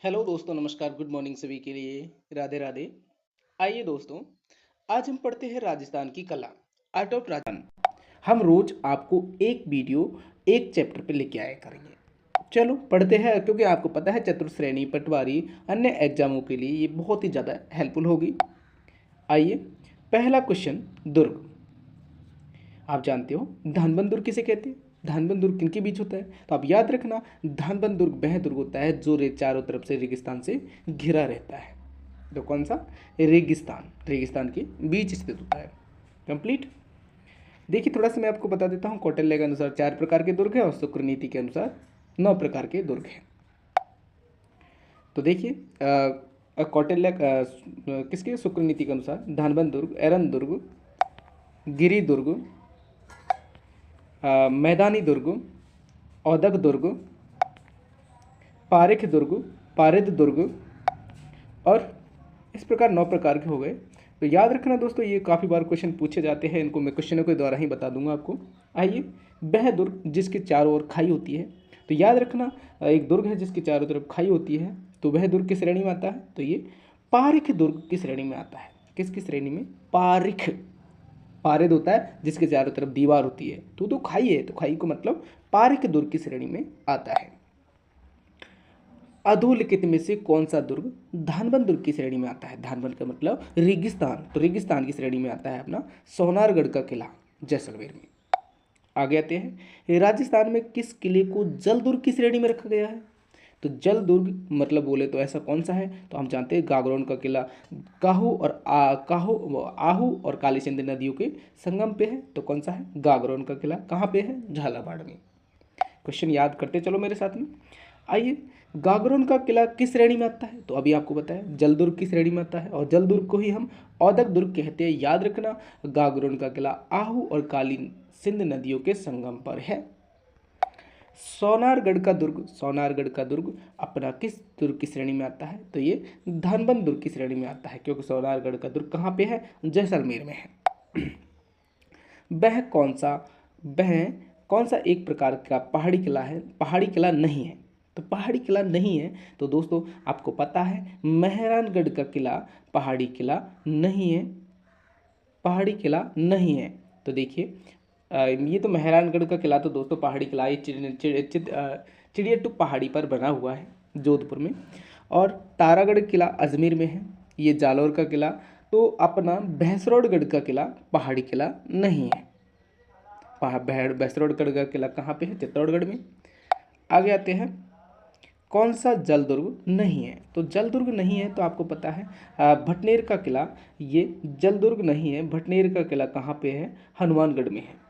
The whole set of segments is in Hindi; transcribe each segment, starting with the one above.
हेलो दोस्तों, नमस्कार, गुड मॉर्निंग सभी के लिए। राधे राधे। आइए दोस्तों, आज हम पढ़ते हैं राजस्थान की कला, आर्ट ऑफ राजस्थान। हम रोज आपको एक वीडियो एक चैप्टर पे लेके आया करेंगे। चलो पढ़ते हैं, क्योंकि आपको पता है चतुर्श्रेणी पटवारी अन्य एग्जामों के लिए ये बहुत ही ज़्यादा हेल्पफुल होगी। आइए, पहला क्वेश्चन, दुर्ग। आप जानते हो धानबंद दुर्ग किसे कहते हैं? धानबंद दुर्ग किनके बीच होता है? तो आप याद रखना, धानबंद दुर्ग वह दुर्ग होता है जो चारों तरफ से रेगिस्तान से घिरा रहता है। तो कौन सा? रेगिस्तान, रेगिस्तान के बीच स्थित होता है। कंप्लीट। देखिए, थोड़ा सा मैं आपको बता देता हूँ। कौटिल्य के अनुसार 4 प्रकार के दुर्ग है और शुक्र नीति के अनुसार 9 प्रकार के दुर्ग हैं। तो देखिए, कौटिल्य किसके? शुक्र नीति के अनुसार धानबंद दुर्ग, एरन दुर्ग, गिरी दुर्ग, मैदानी दुर्ग, औदक दुर्ग, पारिख दुर्ग, पारिद दुर्ग, और इस प्रकार 9 प्रकार के हो गए। तो याद रखना दोस्तों, ये काफ़ी बार क्वेश्चन पूछे जाते हैं, इनको मैं क्वेश्चनों के द्वारा ही बता दूंगा आपको। आइए, वह दुर्ग जिसके चारों ओर खाई होती है। तो याद रखना, एक दुर्ग है जिसके चारों तरफ खाई होती है, तो वह दुर्ग किस श्रेणी में आता है? तो ये पारिख दुर्ग की श्रेणी में आता है। किसकी श्रेणी में? पारिख। पारिद होता है जिसके चारों तरफ दीवार होती है, तो खाई है, तो खाई को मतलब पारिक दुर्ग की श्रेणी में आता है। अधोलिखित में से कौन सा दुर्ग धानबंद दुर्ग की श्रेणी में आता है? धानबंद का मतलब रेगिस्तान, तो रेगिस्तान की श्रेणी में आता है अपना सोनारगढ़ का किला, जैसलमेर में। आगे आते हैं, राजस्थान में किस किले को जल दुर्ग की श्रेणी में रखा गया है? तो जल दुर्ग मतलब बोले तो ऐसा कौन सा है? तो हम जानते हैं गागरोन का किला आहू और काली सिंध नदियों के संगम पे है। तो कौन सा है? गागरोन का किला। कहाँ पे है? झालावाड़ में। क्वेश्चन याद करते चलो मेरे साथ में। आइए, गागरोन का किला किस श्रेणी में आता है? तो अभी आपको बताया जल दुर्ग की श्रेणी में आता है, और जल दुर्ग को ही हम औदक दुर्ग कहते हैं। याद रखना, गागरोन का किला आहू और काली सिंध नदियों के संगम पर है। सोनारगढ़ का दुर्ग अपना किस दुर्ग की श्रेणी में आता है? तो ये धानबंद दुर्ग की श्रेणी में आता है, क्योंकि सोनारगढ़ का दुर्ग कहाँ पे है? जैसलमेर में है। वह कौन सा एक प्रकार का पहाड़ी किला है? पहाड़ी किला नहीं है। तो पहाड़ी किला नहीं है, तो दोस्तों आपको पता है मेहरानगढ़ का किला पहाड़ी किला नहीं है। पहाड़ी किला नहीं है। तो देखिए, ये तो मेहरानगढ़ का किला तो दोस्तों पहाड़ी किला, ये चिड़िया टू पहाड़ी पर बना हुआ है जोधपुर में। और तारागढ़ किला अजमेर में है। ये जालौर का किला, तो अपना भैंसरौड़गढ़ का किला पहाड़ी किला नहीं है। भैंसरौड़गढ़ का किला कहाँ पे है? चित्तौड़गढ़ में। आगे आते हैं, कौन सा जल दुर्ग नहीं है? तो जल दुर्ग नहीं है, तो आपको पता है भटनेर का किला, ये जल दुर्ग नहीं है। भटनेर का किला कहाँ पे है? हनुमानगढ़ में है।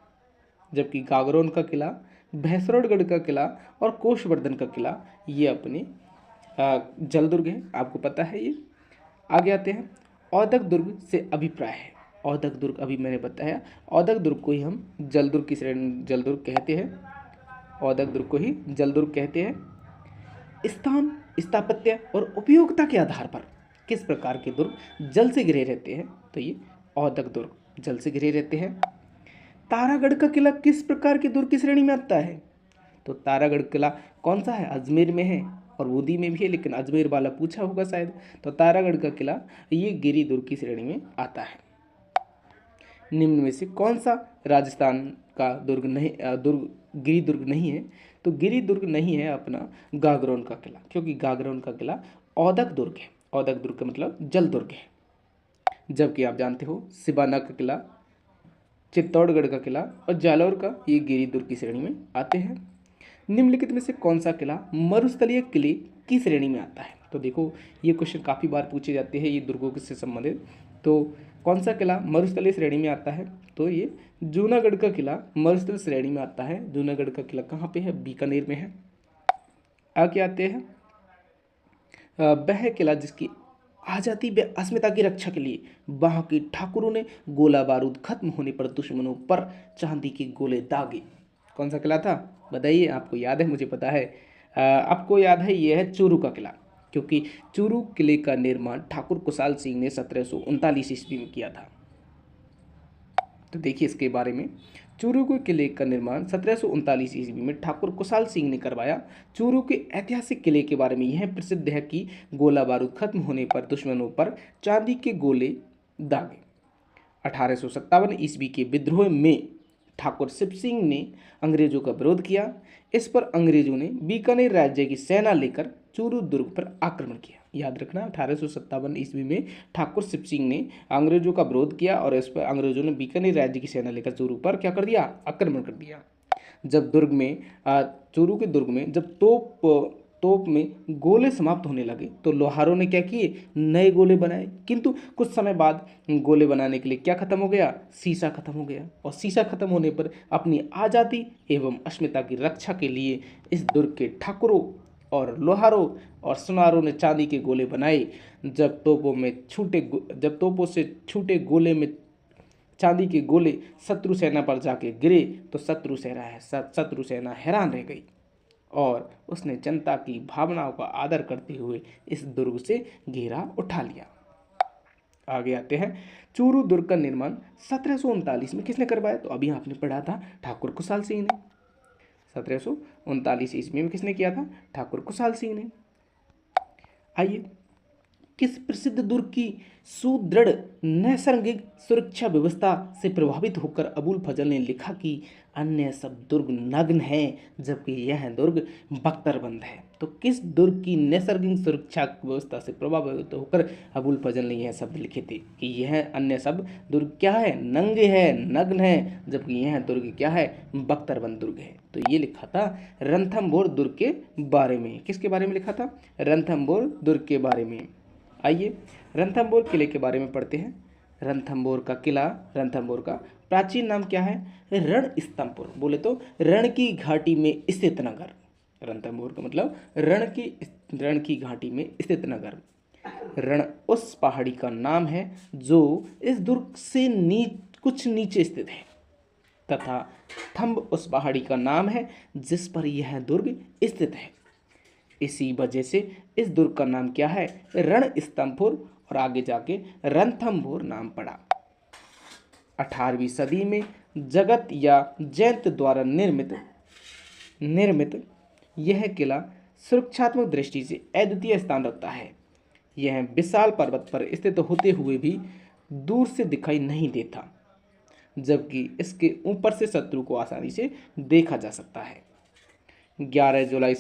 जबकि गागरोन का किला, भैंसरौड़गढ़ का किला और कोषवर्धन का किला ये अपने जल दुर्ग है, आपको पता है ये। आगे आते हैं, औदक दुर्ग से अभिप्राय है। औदक दुर्ग अभी मैंने बताया, औदक दुर्ग को ही हम जल दुर्ग की श्रेणी जल दुर्ग कहते हैं। औदक दुर्ग को ही जल दुर्ग कहते हैं। स्थान, स्थापत्य और उपयोगिता के आधार पर किस प्रकार के दुर्ग जल से घिरे रहते हैं? तो ये औदक दुर्ग जल से घिरे रहते हैं। तारागढ़ का किला किस प्रकार के दुर्ग की श्रेणी में आता है? तो तारागढ़ किला कौन सा है? अजमेर में है और बूंदी में भी है, लेकिन अजमेर वाला पूछा होगा शायद। तो तारागढ़ का किला ये गिरी दुर्ग की श्रेणी में आता है। निम्न में से कौन सा राजस्थान का दुर्ग नहीं, गिरी दुर्ग नहीं है? तो गिरी दुर्ग नहीं है अपना गागरोन का किला, क्योंकि गागरोन का किला औदक दुर्ग है। औदक दुर्ग का मतलब जल दुर्ग है। जबकि आप जानते हो सिबाना का किला, चित्तौड़गढ़ का किला और जालौर का ये गिरी दुर्ग की श्रेणी में आते हैं। निम्नलिखित में से कौन सा किला मरुस्थलीय किले की श्रेणी में आता है? तो देखो, ये क्वेश्चन काफ़ी बार पूछे जाते हैं ये दुर्गों से संबंधित। तो कौन सा किला मरुस्थलीय श्रेणी में आता है? तो ये जूनागढ़ का किला मरुस्थलीय श्रेणी में आता है। जूनागढ़ का किला कहाँ पे है? बीकानेर में है। आगे आते हैं, वह किला जिसकी आज़ादी व अस्मिता की रक्षा के लिए वहाँ के ठाकुरों ने गोला बारूद खत्म होने पर दुश्मनों पर चांदी के गोले दागे। कौन सा किला था? बताइए, आपको याद है? मुझे पता है आपको याद है। यह है चूरू का किला, क्योंकि चूरू किले का निर्माण ठाकुर कुशाल सिंह ने 1739 ईस्वी में किया था। तो देखिए इसके बारे में, चूरू के किले का निर्माण 1739 ईस्वी में ठाकुर कुशाल सिंह ने करवाया। चूरू के ऐतिहासिक किले के बारे में यह प्रसिद्ध है कि गोला बारूद खत्म होने पर दुश्मनों पर चांदी के गोले दागे। 1857 ईस्वी के विद्रोह में ठाकुर शिव सिंह ने अंग्रेजों का विरोध किया। इस पर अंग्रेजों ने बीकानेर राज्य की सेना लेकर चूरू दुर्ग पर आक्रमण किया। याद रखना, 1857 ईस्वी में ठाकुर शिव सिंह ने अंग्रेजों का विरोध किया और इस पर अंग्रेजों ने बीकानेर राज्य की सेना लेकर चूरू पर क्या कर दिया, आक्रमण कर दिया। जब चूरू के दुर्ग में जब तोप में गोले समाप्त होने लगे तो लोहारों ने क्या किए, नए गोले बनाए। किंतु कुछ समय बाद गोले बनाने के लिए क्या खत्म हो गया, शीशा खत्म हो गया। और शीशा खत्म होने पर अपनी आज़ादी एवं अस्मिता की रक्षा के लिए इस दुर्ग के ठाकुरों और लोहारों और सुनारों ने चांदी के गोले बनाए। जब तोपों से छूटे गोले में चांदी के गोले शत्रु सेना पर जाके गिरे तो शत्रु सेना हैरान रह गई और उसने जनता की भावनाओं का आदर करते हुए इस दुर्ग से घेरा उठा लिया। आगे आते हैं, चूरू दुर्ग का निर्माण 1739 में किसने करवाया, तो अभी आपने पढ़ा था ठाकुर कुशाल सिंह ने। 1739 ईस्वी में किसने किया था, ठाकुर कुशाल सिंह ने। आइए, किस प्रसिद्ध दुर्ग की सुदृढ़ नैसर्गिक सुरक्षा व्यवस्था से प्रभावित होकर अबुल फजल ने लिखा कि अन्य सब दुर्ग नग्न हैं जबकि यह दुर्ग बख्तरबंद है। तो किस दुर्ग की नैसर्गिक सुरक्षा व्यवस्था से प्रभावित होकर अबुल फजल ने यह शब्द लिखे थे कि यह अन्य सब दुर्ग क्या है, नंगे है, नग्न है, जबकि यह दुर्ग क्या है, बख्तरबंद दुर्ग है। तो ये लिखा था रणथंभौर दुर्ग के बारे में। किसके बारे में लिखा था, रणथंभौर दुर्ग के बारे में। आइए, रणथंभौर किले के बारे में पढ़ते हैं। रणथंभौर का किला, रणथंभौर का प्राचीन नाम क्या है, रणस्तंभपुर। बोले तो रण की घाटी में स्थित नगर। रणथंभौर का मतलब रण की घाटी में स्थित नगर। रण उस पहाड़ी का नाम है जो इस दुर्ग से कुछ नीचे स्थित है तथा थंब उस पहाड़ी का नाम है जिस पर यह दुर्ग स्थित है। इसी वजह से इस दुर्ग का नाम क्या है, रणस्तंभपुर, और आगे जाके रणथंभौर नाम पड़ा। 18वीं सदी में जगत या जयंत द्वारा निर्मित यह किला सुरक्षात्मक दृष्टि से अद्वितीय स्थान रखता है। यह विशाल पर्वत पर स्थित होते हुए भी दूर से दिखाई नहीं देता, जबकि इसके ऊपर से शत्रु को आसानी से देखा जा सकता है। 11 जुलाई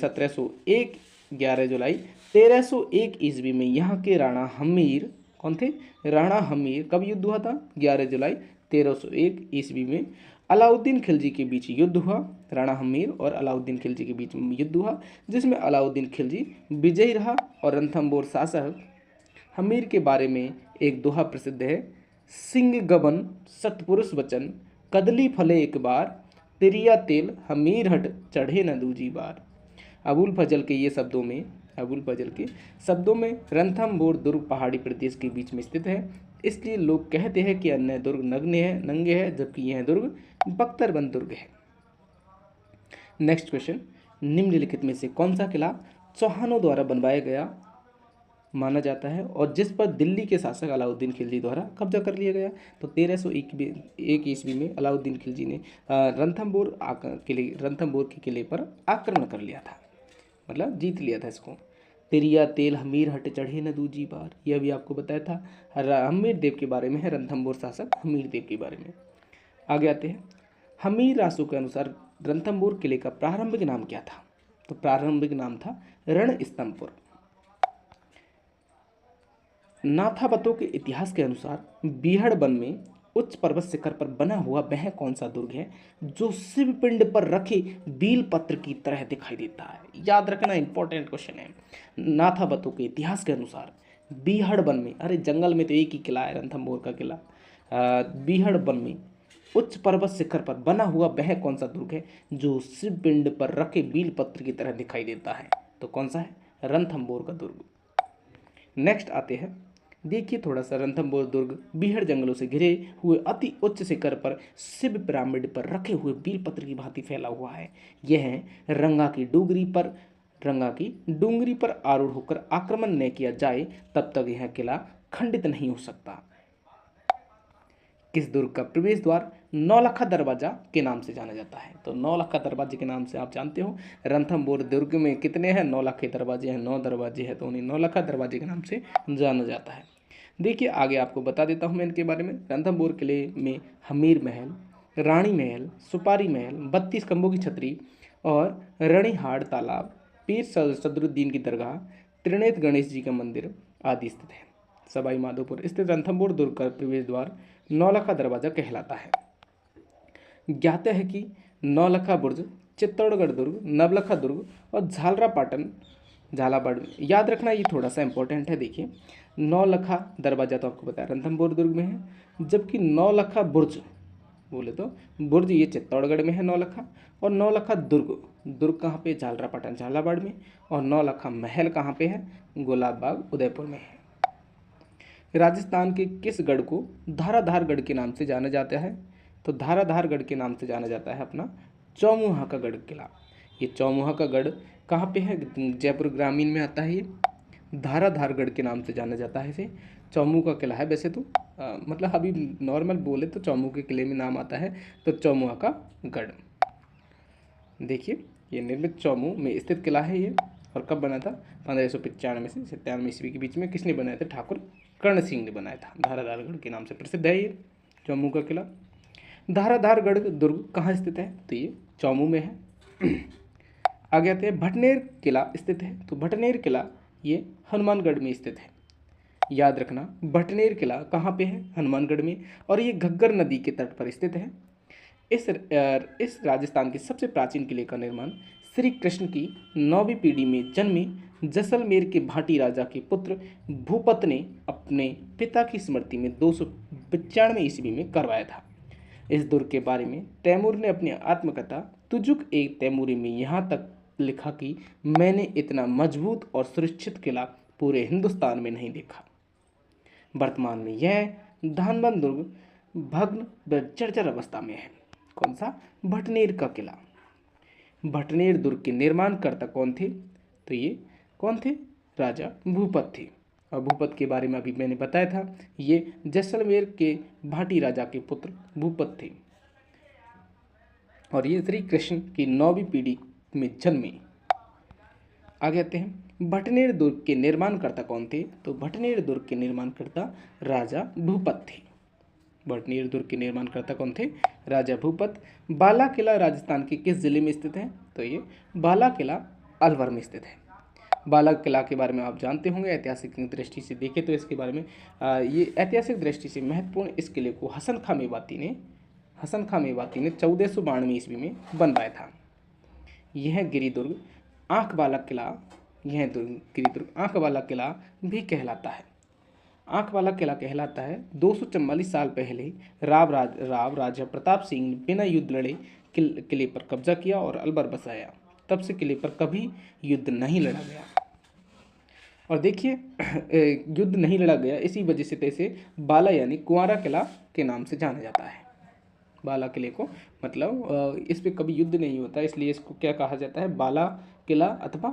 1301 ईस्वी में यहाँ के राणा हमीर, कौन थे, राणा हमीर, कब युद्ध हुआ था, 11 जुलाई 1301 ईस्वी में अलाउद्दीन खिलजी के बीच युद्ध हुआ। राणा हमीर और अलाउद्दीन खिलजी के बीच युद्ध हुआ जिसमें अलाउद्दीन खिलजी विजयी रहा। और रणथंभौर शासक हमीर के बारे में एक दोहा प्रसिद्ध है, सिंह गबन सतपुरुष वचन, कदली फले एक बार, तिरिया तेल हमीर हट चढ़े न दूजी बार। अबुल फजल के शब्दों में रणथंभौर दुर्ग पहाड़ी प्रदेश के बीच में स्थित है, इसलिए लोग कहते हैं कि अन्य दुर्ग नंगे है जबकि यह दुर्ग बख्तरबंद दुर्ग है। नेक्स्ट क्वेश्चन, निम्नलिखित में से कौन सा किला चौहानों द्वारा बनवाया गया माना जाता है और जिस पर दिल्ली के शासक अलाउद्दीन खिलजी द्वारा कब्जा कर लिया गया। तो 1301 ईस्वी में अलाउद्दीन खिलजी ने रणथंभौर के किले पर आक्रमण कर लिया था, मतलब जीत लिया था इसको। तिरिया तेल हमीर हट चढ़े न दूजी बार, यह भी आपको बताया था। हमीर देव के बारे में है, रणथंभौर शासक हमीर देव के बारे में। आगे आते हैं, हमीर रासू के अनुसार रणथंभौर किले का प्रारंभिक नाम क्या था, तो प्रारंभिक नाम था रणस्तंभपुर। नाथाबतों के इतिहास के अनुसार बीहड़ वन में उच्च पर्वत शिखर पर बना हुआ वह कौन सा दुर्ग है जो शिव पिंड पर रखे बील पत्र की तरह दिखाई देता है। याद रखना, इंपॉर्टेंट क्वेश्चन है। नाथाबतों के इतिहास के अनुसार बीहड़ वन में, अरे जंगल में तो एक ही किला है रणथंभौर का किला, बीहड़ वन में उच्च पर्वत शिखर पर बना हुआ वह कौन सा दुर्ग है जो शिव पिंड पर रखे बील पत्र की तरह दिखाई देता है, तो कौन सा है, रणथंभौर का दुर्ग। नेक्स्ट आते हैं, देखिए थोड़ा सा, रणथंभौर दुर्ग बीहड़ जंगलों से घिरे हुए अति उच्च शिखर पर शिव पिरामिड पर रखे हुए बीलपत्र की भांति फैला हुआ है। यह रंगा की डूंगरी पर आरूढ़ होकर आक्रमण न किया जाए तब तक यह किला खंडित नहीं हो सकता। किस दुर्ग का प्रवेश द्वार नौलखा दरवाजा के नाम से जाना जाता है? तो नौलखा दरवाजे के नाम से आप जानते हो रणथंभौर दुर्ग में कितने हैं? 9 दरवाजे हैं, 9 दरवाजे हैं, तो उन्हें नौलखा दरवाजे के नाम से जाना जाता है। देखिए आगे आपको बता देता हूँ मैं इनके बारे में। रणथंभौर किले में हमीर महल, रानी महल, सुपारी महल, 32 खंभों की छतरी और रणीहाड़ तालाब, पीर सदरुद्दीन की दरगाह, त्रिनेत्र गणेश जी का मंदिर आदि स्थित है। सवाई माधोपुर स्थित रणथंभौर दुर्ग का प्रवेश द्वार नौलखा दरवाजा कहलाता है। ज्ञात है कि नौलखा बुर्ज, चित्तौड़गढ़ दुर्ग, नवलखा दुर्ग और झालरापाटन झालावाड़ में, याद रखना ये थोड़ा सा इंपॉर्टेंट है। देखिए नौलखा दरवाजा तो आपको पता है रणथंभौर दुर्ग में है, जबकि नौलखा बुर्ज बोले तो बुर्ज ये चित्तौड़गढ़ में है नौलखा, और नौलखा दुर्ग, दुर्ग कहाँ पे? झालरापाटन झालावाड़ में, और नौलखा महल कहाँ पे है? गुलाब बाग उदयपुर में है। राजस्थान के किस गढ़ को धाराधार गढ़ के नाम से जाना जाता है? तो धाराधार गढ़ के नाम से जाना जाता है अपना चौमुहा का गढ़ किला। ये चौमुहा का गढ़ कहाँ पे है? जयपुर ग्रामीण में आता है। ये धाराधार गढ़ के नाम से जाना जाता है इसे। चौमुहा का किला है वैसे तो मतलब अभी नॉर्मल बोले तो चौमुहा के किले में नाम आता है, तो चौमुहा का गढ़। देखिए ये निर्मित चौमुह में स्थित किला है ये, और कब बना था? 1595 से 97 ईस्वी के बीच में। किसने बनाया था? ठाकुर कर्ण सिंह ने बनाया था। धाराधारगढ़ के नाम से प्रसिद्ध है ये चौमुह का किला। धाराधारगढ़ दुर्ग कहाँ स्थित है? तो ये चौमुह में है। आगे आते हैं भटनेर किला स्थित है, तो भटनेर किला ये हनुमानगढ़ में स्थित है। याद रखना भटनेर किला कहाँ पे है? हनुमानगढ़ में, और ये घग्गर नदी के तट पर स्थित है। इस राजस्थान के सबसे प्राचीन किले का निर्माण श्री कृष्ण की 9वीं पीढ़ी में जन्मे जैसलमेर के भाटी राजा के पुत्र भूपत ने अपने पिता की स्मृति में 295 ईस्वी में करवाया था। इस दुर्ग के बारे में तैमूर ने अपनी आत्मकथा तुजुक एक तैमूरी में यहाँ तक लिखा कि मैंने इतना मजबूत और सुरक्षित किला पूरे हिंदुस्तान में नहीं देखा। वर्तमान में यह धानबंद दुर्ग भग्न व जर्जर अवस्था में है। कौन सा? भटनेर का किला। भटनेर दुर्ग के निर्माणकर्ता कौन थे? तो ये कौन थे? राजा भूपत थे। और भूपत के बारे में अभी मैंने बताया था, ये जैसलमेर के भाटी राजा के पुत्र भूपत थे, और ये श्री कृष्ण की 9वीं पीढ़ी में जन्मे। आगे आते हैं भटनेर दुर्ग के निर्माणकर्ता कौन थे? तो भटनेर दुर्ग के निर्माणकर्ता राजा भूपत थे। भटनेर दुर्ग के निर्माणकर्ता कौन थे? राजा भूपत। बाला किला राजस्थान के किस जिले में स्थित है? तो ये बाला किला अलवर में स्थित है। बाला किला के बारे में आप जानते होंगे, ऐतिहासिक दृष्टि से देखें तो इसके बारे में ये ऐतिहासिक दृष्टि से महत्वपूर्ण इस किले को हसन खां मेवाती ने 1492 ईस्वी में बनवाया था। यह गिरिदुर्ग आंख वाला किला, गिरिदुर्ग आंख वाला किला भी कहलाता है। आंख वाला किला कहलाता है 244 साल पहले राव राजा प्रताप सिंह ने बिना युद्ध लड़े किले पर कब्जा किया और अलवर बसाया। तब से किले पर कभी युद्ध नहीं लड़ा गया। और देखिए युद्ध नहीं लड़ा गया, इसी वजह से तैसे बाला यानी कुंवारा किला के नाम से जाना जाता है। बाला किले को मतलब इस पे कभी युद्ध नहीं होता, इसलिए इसको क्या कहा जाता है? बाला किला अथवा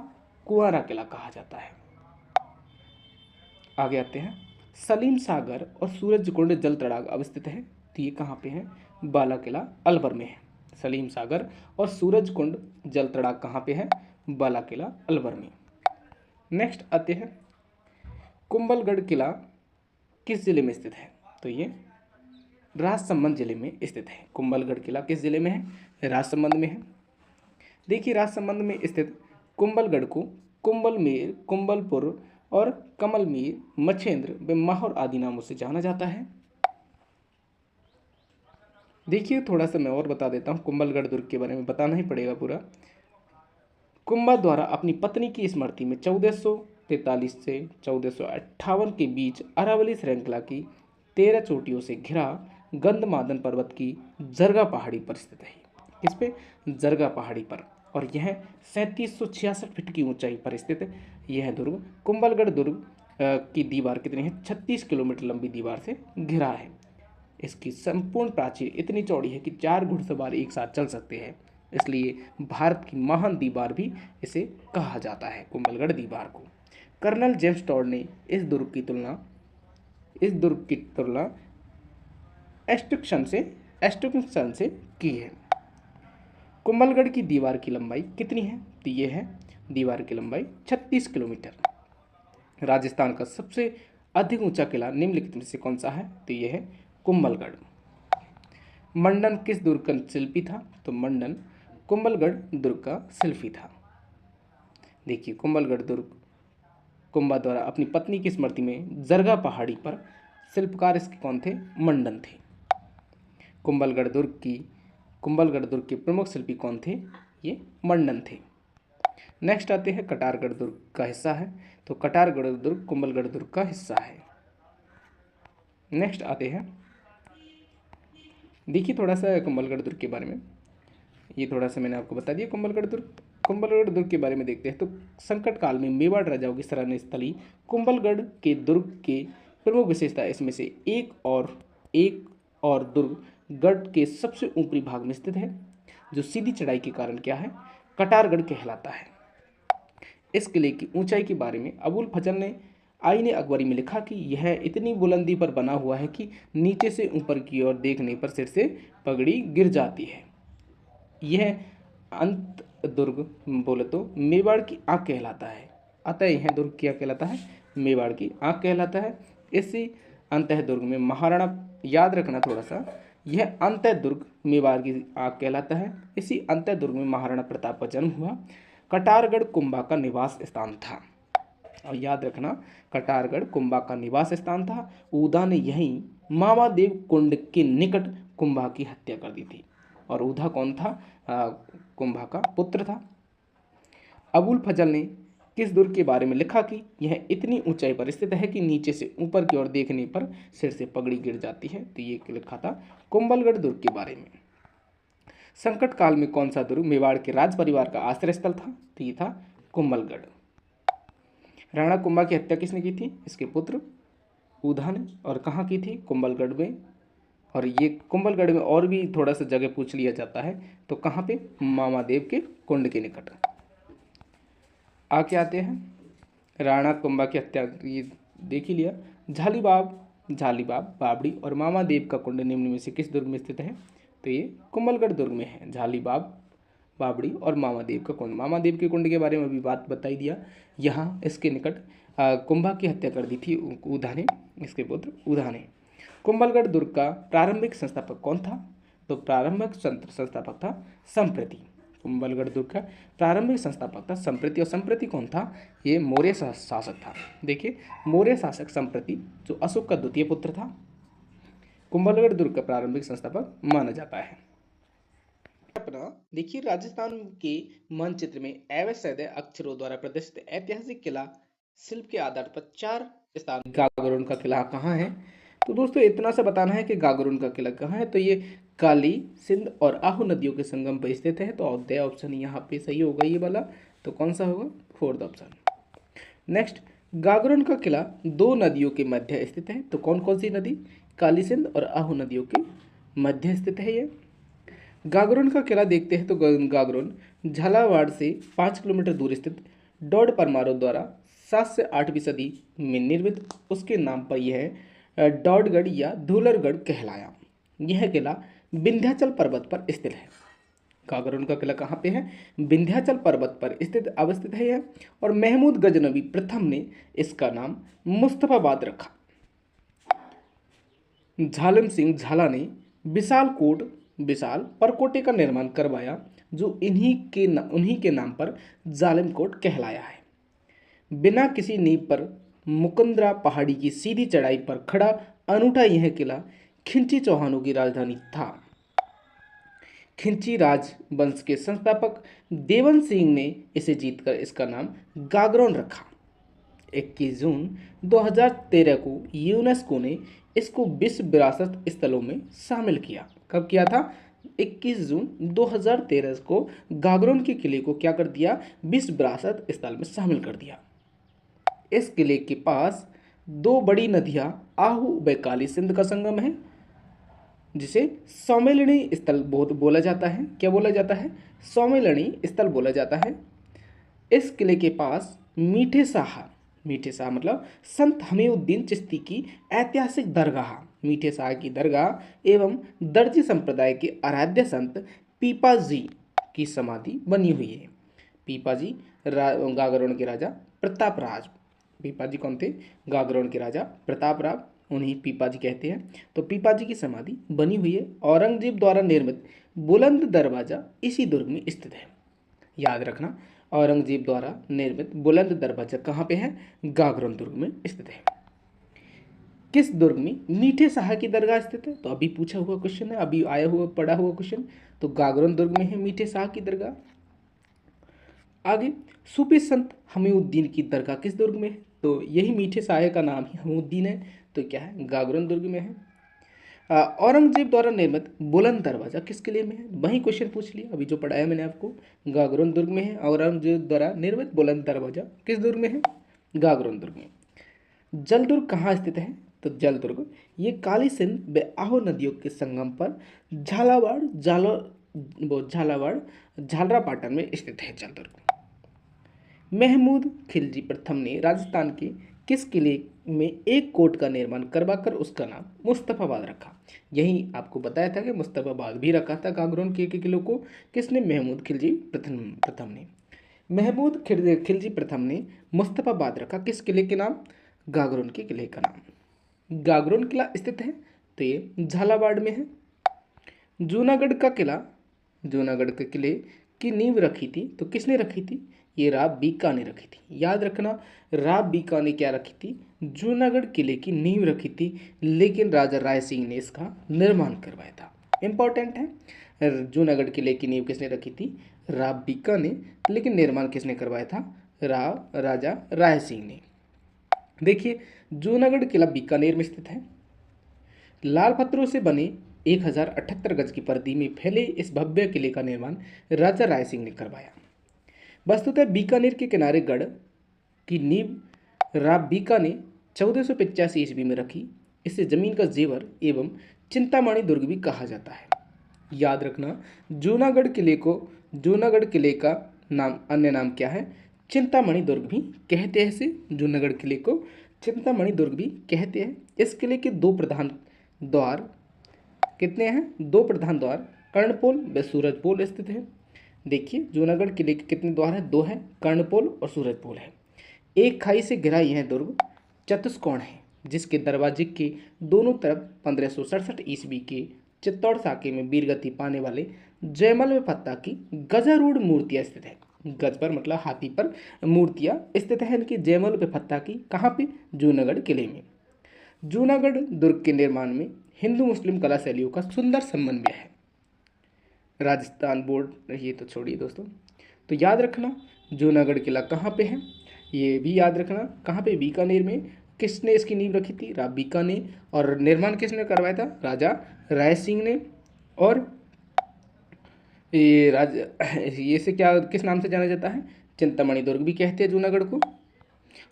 कुंवारा किला कहा जाता है। आगे आते हैं सलीम सागर और सूरजकुंड जल तड़ाग अवस्थित है, तो ये कहाँ पे है? बाला किला अलवर में है। सलीम सागर और सूरजकुंड जल तड़ाग कहाँ पे है? बाला किला अलवर में। नेक्स्ट आते हैं कुंभलगढ़ किला किस जिले में स्थित है? तो ये राजसमंद जिले में स्थित है। कुंभलगढ़ किला किस जिले में है? राजसमंद में है। देखिए राजसमंद में स्थित कुंभलगढ़ को कुंभलमेर, कुंभलपुर और कमलमीर, मछेंद्र व माहौर आदि नामों से जाना जाता है। देखिए थोड़ा सा मैं और बता देता हूँ, कुंभलगढ़ दुर्ग के बारे में बताना ही पड़ेगा पूरा। कुंभा द्वारा अपनी पत्नी की स्मृति में 1443 से 1458 के बीच अरावली श्रृंखला की 13 चोटियों से घिरा गंधमादन पर्वत की जरगा पहाड़ी पर स्थित है। किस पे? जरगा पहाड़ी पर। और यह 3766 फीट की ऊंचाई पर स्थित है। यह दुर्ग कुंभलगढ़ दुर्ग की दीवार कितनी है? 36 किलोमीटर लंबी दीवार से घिरा है। इसकी संपूर्ण प्राचीर इतनी चौड़ी है कि 4 घुड़सवार एक साथ चल सकते हैं, इसलिए भारत की महान दीवार भी इसे कहा जाता है, कुंभलगढ़ दीवार को। कर्नल जेम्स टॉड ने इस दुर्ग की तुलना एस्ट्रिक्शन से की है। कुंभलगढ़ की दीवार की लंबाई कितनी है? तो ये है दीवार की लंबाई 36 किलोमीटर। राजस्थान का सबसे अधिक ऊंचा किला निम्नलिखित में से कौन सा है? तो ये है कुंभलगढ़। मंडन किस दुर्ग का शिल्पी था? तो मंडन कुंभलगढ़ दुर्ग का शिल्पी था। देखिए कुंभलगढ़ दुर्ग कुंभा द्वारा अपनी पत्नी की स्मृति में जरगा पहाड़ी पर शिल्पकार इसके कौन थे? मंडन थे। कुंभलगढ़ दुर्ग के प्रमुख शिल्पी कौन थे? ये मंडन थे। नेक्स्ट आते हैं कटारगढ़ दुर्ग का हिस्सा है, तो कटारगढ़ दुर्ग कुंभलगढ़ दुर्ग का हिस्सा है। नेक्स्ट आते हैं, देखिए थोड़ा सा कुंभलगढ़ दुर्ग के बारे में, ये थोड़ा सा मैंने आपको बता दिया कुंभलगढ़ दुर्ग के बारे में देखते हैं। तो संकट काल में मेवाड़ राजाओं की शरण स्थली कुंभलगढ़ के दुर्ग के प्रमुख विशेषता इसमें से एक और दुर्ग गढ़ के सबसे ऊपरी भाग में स्थित है, जो सीधी चढ़ाई के कारण क्या है? कटारगढ़ कहलाता है। इस किले की ऊंचाई के बारे में अबुल फजल ने आईने अकबरी में लिखा कि यह इतनी बुलंदी पर बना हुआ है कि नीचे से ऊपर की ओर देखने पर सिर से पगड़ी गिर जाती है। यह अंत दुर्ग बोले तो मेवाड़ की आंख कहलाता है। अतः यह दुर्ग क्या कहलाता है? मेवाड़ की आंख कहलाता है। इसी अंतः दुर्ग में महाराणा, याद रखना थोड़ा सा, यह अंतः दुर्ग मेवाड़ की आंख कहलाता है। इसी अंतः दुर्ग में महाराणा प्रताप का जन्म हुआ। कटारगढ़ कुंभा का निवास स्थान था, और याद रखना कटारगढ़ कुंभा का निवास स्थान था। ऊधा ने यहीं मामादेव कुंड के निकट कुंभा की हत्या कर दी थी, और ऊधा कौन था? कुंभा का पुत्र था। अबुल फजल ने किस दुर्ग के बारे में लिखा कि यह इतनी ऊंचाई पर स्थित है कि नीचे से ऊपर की ओर देखने पर सिर से पगड़ी गिर जाती है? तो ये लिखा था कुंभलगढ़ दुर्ग के बारे में। संकट काल में कौन सा दुर्ग मेवाड़ के राज परिवार का आश्रय स्थल था? तो ये था कुंभलगढ़। राणा कुंभा की हत्या किसने की थी? इसके पुत्र ऊधा ने। और कहाँ की थी? कुंभलगढ़ में। और ये कुंभलगढ़ में और भी थोड़ा सा जगह पूछ लिया जाता है, तो कहाँ पे? मामादेव के कुंड के निकट। आगे आते हैं राणा कुंभा की हत्या, ये देख ही लिया। झालीबाब, बावड़ी और मामादेव का कुंड निम्न में से किस दुर्ग में स्थित है? तो ये कुंभलगढ़ दुर्ग में है। झालीबाब, बावड़ी और मामादेव का कुंड। मामादेव के कुंड के बारे में अभी बात बताई दिया। यहाँ इसके निकट कुंभा की हत्या कर दी थी ऊधा ने, इसके पुत्र ऊधा ने। कुंभलगढ़ दुर्ग का प्रारंभिक संस्थापक कौन था? तो प्रारंभिक संस्थापक था संप्रति। कुंभलगढ़ दुर्ग का प्रारंभिक संस्थापक था संप्रति। और संप्रति कौन था? ये मौर्य शासक था। देखिए मौर्य शासक संप्रति, जो अशोक का द्वितीय पुत्र था, कुंभलगढ़ दुर्ग का प्रारंभिक संस्थापक माना जाता है। अपना देखिए राजस्थान के मानचित्र में अवैध अक्षरों द्वारा प्रदर्शित ऐतिहासिक किला शिल्प के आधार पर 4 स्थान। गागरोन का किला कहाँ है? तो दोस्तों इतना सा बताना है कि गागरोन का किला कहाँ है। तो ये काली, सिंध और आहू नदियों के संगम पर स्थित है। तो ऑप्शन यहाँ पे सही होगा ये वाला। तो कौन सा होगा? 4th option. नेक्स्ट, गागरोन का किला 2 नदियों के मध्य स्थित है। तो कौन कौन सी नदी? काली, सिंध और आहू नदियों के मध्य स्थित है ये। गागरोन का किला देखते हैं तो गागरोन झालावाड़ से 5 किलोमीटर दूर स्थित डॉड परमारों द्वारा 7 से 8वीं सदी में निर्मित उसके नाम पर यह डॉडगढ़ या धूलरगढ़ कहलाया। यह किला विंध्याचल पर्वत पर स्थित है। गागरोन का किला कहाँ पे है? विंध्याचल पर्वत पर अवस्थित है यह। और महमूद गजनवी प्रथम ने इसका नाम मुस्तफाबाद रखा। झालम सिंह झाला ने विशाल परकोटे का निर्माण करवाया, जो उन्हीं के नाम पर जालिम कोट कहलाया है। बिना किसी नींव पर मुकुंदरा पहाड़ी की सीधी चढ़ाई पर खड़ा अनूठा यह किला खिंची चौहानों की राजधानी था। खिंची राजवंश के संस्थापक देवन सिंह ने इसे जीतकर इसका नाम गागरोन रखा। 21 जून 2013 को यूनेस्को ने इसको विश्व विरासत स्थलों में शामिल किया। कब किया था? 21 जून 2013 को गागरोन के किले को क्या कर दिया? विश्व विरासत स्थल में शामिल कर दिया। इस किले के पास 2 बड़ी नदियां आहू व काली सिंध का संगम है, जिसे सम्मेलनी स्थल बोला जाता है। क्या बोला जाता है? सम्मेलनी स्थल बोला जाता है। इस किले के पास मीठे शाह मतलब संत हमीउद्दीन चिश्ती की ऐतिहासिक दरगाह मीठे शाह की दरगाह एवं दर्जी संप्रदाय के आराध्य संत पीपाजी की समाधि बनी हुई है। पीपाजी गागरोन के राजा प्रतापराज, पीपाजी कौन थे? गागरोन के राजा प्रतापराव, उन्हीं पीपाजी कहते हैं। तो पीपाजी की समाधि बनी हुई है। औरंगजेब द्वारा निर्मित बुलंद दरवाजा इसी दुर्ग में स्थित है। याद रखना, औरंगजेब द्वारा निर्मित बुलंद दरवाजा कहाँ पे है? गागरोन दुर्ग में स्थित है। किस दुर्ग में मीठे शाह की दरगाह स्थित है? तो अभी पूछा हुआ क्वेश्चन है, अभी आया हुआ पढ़ा हुआ क्वेश्चन। तो गागरोन दुर्ग में है मीठे शाह की दरगाह। आगे, सूफी संत हमीउद्दीन की दरगाह किस दुर्ग में है? तो यही मीठे शाह का नाम ही हमीउद्दीन है, तो क्या है? गागरोन दुर्ग में है। औरंगजेब द्वारा निर्मित बुलंद दरवाजा किस किले में है? वही क्वेश्चन पूछ लिया अभी जो पढ़ाया मैंने आपको, गागरोन दुर्ग में है। औरंगजेब द्वारा निर्मित बुलंद दरवाजा किस दुर्ग में है? गागरोन दुर्ग में। जल दुर्ग कहाँ स्थित है? तो जल दुर्ग ये काली सिंध व आहो नदियों के संगम पर झालावाड़ झालरापाटन में स्थित है जल दुर्ग। महमूद खिलजी प्रथम ने राजस्थान के किस किले में एक कोट का निर्माण करवाकर उसका नाम मुस्तफाबाद रखा? यही आपको बताया था कि मुस्तफाबाद भी रखा था गागरोन के किलों को। किसने? महमूद खिलजी प्रथम ने। महमूद खिलजी प्रथम ने मुस्तफाबाद रखा किस किले के नाम? गागरोन के किले का नाम। गागरोन किला स्थित है तो ये झालावाड़ में है। जूनागढ़ का किला, जूनागढ़ के किले की नींव रखी थी तो किसने रखी थी? ये राव बीका ने रखी थी। याद रखना, राव बीका ने क्या रखी थी? जूनागढ़ किले की नींव रखी थी, लेकिन राजा राय सिंह ने इसका निर्माण करवाया था। इंपॉर्टेंट है, जूनागढ़ किले की नींव किसने रखी थी? राव बीका ने, लेकिन निर्माण किसने करवाया था? राजा राय सिंह ने। देखिए, जूनागढ़ किला बीकानेर में स्थित है। लाल पत्थरों से बने 1078 गज की परिधि में फैले इस भव्य किले का निर्माण राजा राय सिंह ने करवाया। वस्तुतः बीकानेर के किनारे गढ़ की नींव राव बीका ने 1485 ईस्वी में रखी। इसे जमीन का जेवर एवं चिंतामणि दुर्ग भी कहा जाता है। याद रखना, जूनागढ़ किले का नाम, अन्य नाम क्या है? चिंतामणि दुर्ग भी कहते हैं इसे। जूनागढ़ किले को चिंतामणि दुर्ग भी कहते हैं। इस किले के दो प्रधान द्वार कितने हैं? दो प्रधान द्वार कर्णपोल व सूरजपोल स्थित है। देखिए, जूनागढ़ किले के कितने द्वार हैं? दो हैं, कर्णपोल और सूरजपोल है। एक खाई से घिरा यह दुर्ग चतुष्कोण है, जिसके दरवाजे के दोनों तरफ 1567 ईस्वी के चित्तौड़ साके में वीरगति पाने वाले जयमल व फत्ता की गजारूढ़ मूर्तियां स्थित है। गज पर मतलब हाथी पर मूर्तियां स्थित है इनकी जयमल व फत्ता की। कहाँ पे? जूनागढ़ किले में। जूनागढ़ दुर्ग के निर्माण में हिंदू मुस्लिम कला शैलियों का सुंदर समन्वय है। राजस्थान बोर्ड, ये तो छोड़िए दोस्तों। तो याद रखना, जूनागढ़ किला कहाँ पे है? ये भी याद रखना, कहाँ पे? बीकानेर में। किसने इसकी नींव रखी थी? राव बीका ने। और निर्माण किसने करवाया था? राजा राय सिंह ने। और ये से क्या, किस नाम से जाना जाता है? चिंतामणि दुर्ग भी कहते हैं जूनागढ़ को।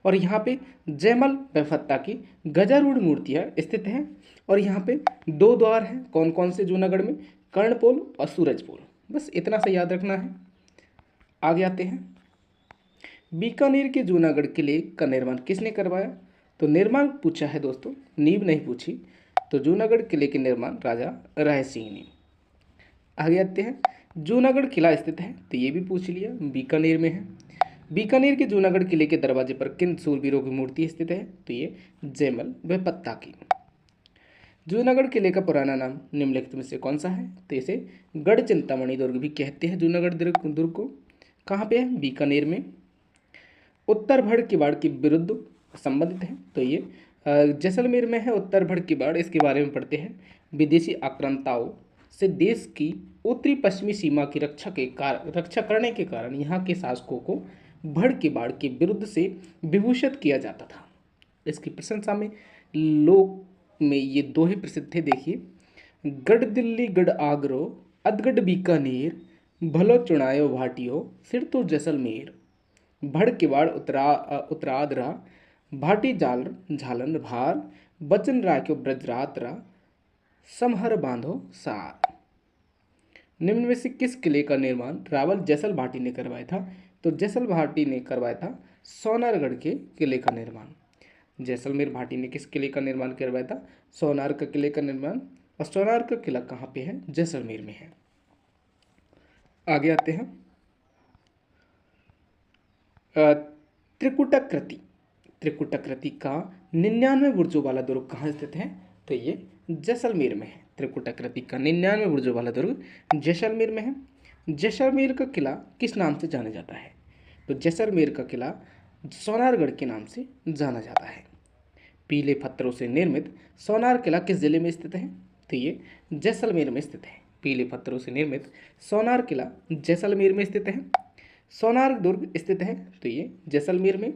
और यहाँ पे जयमल व फत्ता की गजारूढ़ मूर्तियाँ स्थित हैं। और यहाँ पे दो द्वार हैं, कौन कौन से जूनागढ़ में? कर्णपोल और सूरजपोल। बस इतना सा याद रखना है। आगे आते हैं, बीकानेर के जूनागढ़ किले का निर्माण किसने करवाया? तो निर्माण पूछा है दोस्तों, नींव नहीं पूछी। तो जूनागढ़ किले के निर्माण राजा राय सिंह ने। आगे आते हैं, जूनागढ़ किला स्थित है तो ये भी पूछ लिया, बीकानेर में है। बीकानेर के जूनागढ़ किले के दरवाजे पर किन सूरवीरों की मूर्ति स्थित है? तो ये जयमल व पत्ता की। जूनागढ़ किले का पुराना नाम निम्नलिखित में से कौन सा है? तो इसे गढ़ चिंतामणि दुर्ग भी कहते हैं। जूनागढ़ दुर्ग को कहाँ पे है? बीकानेर में। उत्तर भड़ किवाड़ के विरुद्ध संबंधित है तो ये जैसलमेर में है। उत्तर भड़ किवाड़, इसके बारे में पढ़ते हैं। विदेशी आक्रांताओं से देश की उत्तरी पश्चिमी सीमा की रक्षा करने के कारण यहाँ के शासकों को भड़ किवाड़ के विरुद्ध से विभूषित किया जाता था। इसकी प्रशंसा में लोक में ये दोहे प्रसिद्ध थे। देखिए, गढ़ दिल्ली गढ़ आगरो, अदगढ़ बीकानेर, भलो चुनायो भाटियो, सिर तो जैसलमेर, भड़ किवाड़ उत्तरादरा, भाटी झालन भार, बचन राख्यो ब्रजरात्रा, समहर बांधो सार। निम्न में से किस किले का निर्माण रावल जैसल भाटी ने करवाया था? तो जैसल भाटी ने करवाया था सोनारगढ़ के किले का निर्माण। जैसलमेर भाटी ने किस किले का निर्माण करवाया था? सोनार का किले का निर्माण। और सोनार का किला कहाँ पे है? जैसलमेर में है। आगे आते हैं। त्रिकुटाकृति, त्रिकुटाकृति का 99 बुर्जों वाला दुर्ग कहाँ स्थित है? तो ये जैसलमेर में है। त्रिकुटाकृति का 99 बुर्जों वाला दुर्ग जैसलमेर में है। जैसलमेर का किला किस नाम से जाना जाता है? तो जैसलमेर का किला सोनारगढ़ के नाम से जाना जाता है। पीले पत्थरों से निर्मित सोनार किला किस जिले में स्थित है? तो ये जैसलमेर में स्थित है। पीले पत्थरों से निर्मित सोनार किला जैसलमेर में स्थित है। सोनार दुर्ग स्थित है तो ये जैसलमेर में।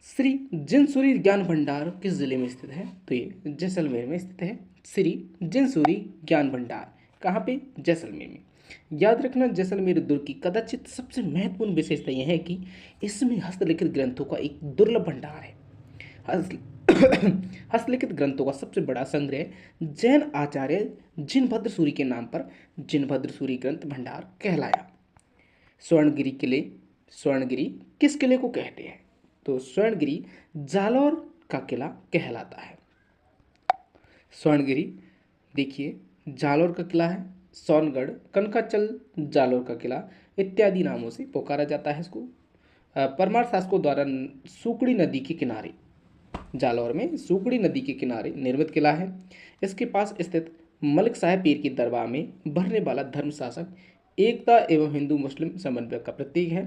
श्री जिनसूरी ज्ञान भंडार किस जिले में स्थित है? तो ये जैसलमेर में स्थित है। श्री जिनसूरी ज्ञान भंडार कहाँ पे? जैसलमेर में। याद रखना, जैसलमेर दुर्ग की कदाचित सबसे महत्वपूर्ण विशेषता यह है कि इसमें हस्तलिखित ग्रंथों का एक दुर्लभ भंडार है। हस्तलिखित ग्रंथों का सबसे बड़ा संग्रह जैन आचार्य जिनभद्र सूरी के नाम पर जिनभद्र सूरी ग्रंथ भंडार कहलाया। स्वर्णगिरी किले, स्वर्णगिरी किस किले को कहते हैं? तो स्वर्णगिरी जालौर का किला कहलाता है। स्वर्णगिरी देखिए जालौर का किला है। सोनगढ़, कनकाचल, जालौर का किला इत्यादि नामों से पुकारा जाता है इसको। परमार शासकों द्वारा सुकड़ी नदी के किनारे, जालौर में सुकड़ी नदी के किनारे निर्मित किला है। इसके पास स्थित मलिक साहब पीर की दरबार में भरने वाला धर्म शासक एकता एवं हिंदू मुस्लिम समन्वय का प्रतीक है।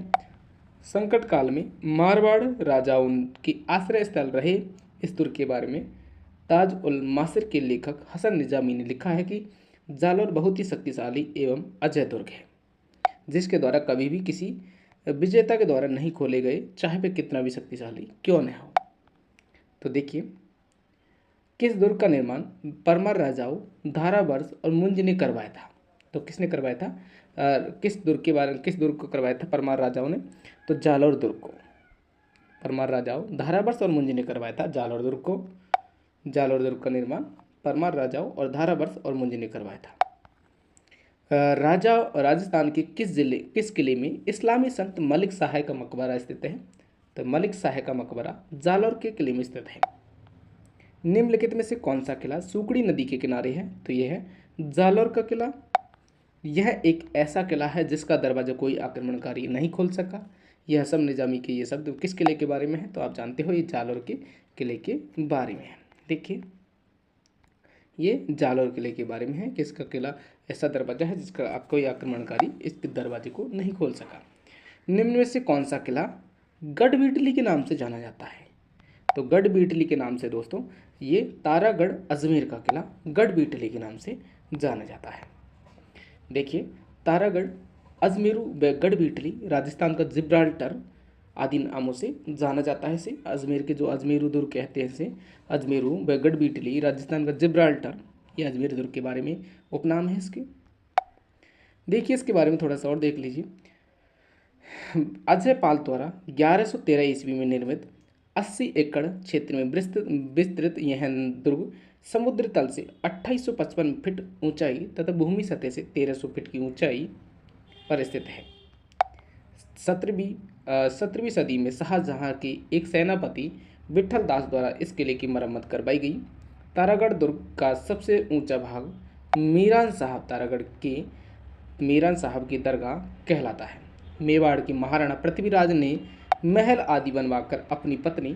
संकट काल में मारवाड़ राजाओं की आश्रय स्थल रहे इस दुर्ग के बारे में ताज उल मासिर के लेखक हसन निजामी ने लिखा है कि जालौर बहुत ही शक्तिशाली एवं अजय दुर्ग है, जिसके द्वारा कभी भी किसी विजेता के द्वारा नहीं खोले गए, चाहे वे कितना भी शक्तिशाली क्यों न हो। तो देखिए, किस दुर्ग का निर्माण परमार राजाओं धारावर्ष और मुंज ने करवाया था? तो किसने करवाया था? किस दुर्ग को करवाया था परमार राजाओं ने? तो जालौर दुर्ग को परमार राजाओं धारावर्ष और मुंज ने करवाया था। जालौर दुर्ग को, जालौर दुर्ग का निर्माण परमार राजाओं और धारावर्ष और मुंज ने करवाया था। राजस्थान के किस किले में इस्लामी संत मलिक शाह का मकबरा स्थित है? तो मलिक शाह का मकबरा जालौर के किले में स्थित है। निम्नलिखित में से कौन सा किला सुकड़ी नदी के किनारे है? तो यह है जालौर का किला। यह एक ऐसा किला है जिसका दरवाजा कोई आक्रमणकारी नहीं खोल सका। यह हसन निजामी के ये शब्द किस किले के बारे में है? तो आप जानते हो ये जालौर के किले के बारे में है। देखिए, ये जालौर किले के बारे में है कि इसका किला ऐसा दरवाजा है जिसका कोई आक्रमणकारी इस दरवाजे को नहीं खोल सका। निम्न में से कौन सा किला गढ़बीटली के नाम से जाना जाता है? तो गढ़बीटली के नाम से दोस्तों ये तारागढ़ अजमेर का किला गढ़बीटली के नाम से जाना जाता है। देखिए, तारागढ़, अजमेरू व गढ़बीटली राजस्थान का जिब्राल्टर आदि नामों से जाना जाता है। इसे अजमेर के जो अजमेरू दुर्ग कहते हैं, इसे अजमेरू व गढ़बीटली राजस्थान का जिब्राल्टर, ये अजमेर दुर्ग के बारे में उपनाम है इसके। देखिए, इसके बारे में थोड़ा सा और देख लीजिए। अजय पाल द्वारा 1113 ईस्वी में निर्मित 80 एकड़ क्षेत्र में विस्तृत यह दुर्ग समुद्र तल से 2855 फीट ऊंचाई तथा भूमि सतह से 1300 फीट की ऊंचाई पर स्थित है। 17वीं सदी में शाहजहां के एक सेनापति विठल दास द्वारा इस किले की मरम्मत करवाई गई। तारागढ़ दुर्ग का सबसे ऊंचा भाग मीरान साहब तारागढ़ के मीरान साहब की दरगाह कहलाता है। मेवाड़ के महाराणा पृथ्वीराज ने महल आदि बनवाकर अपनी पत्नी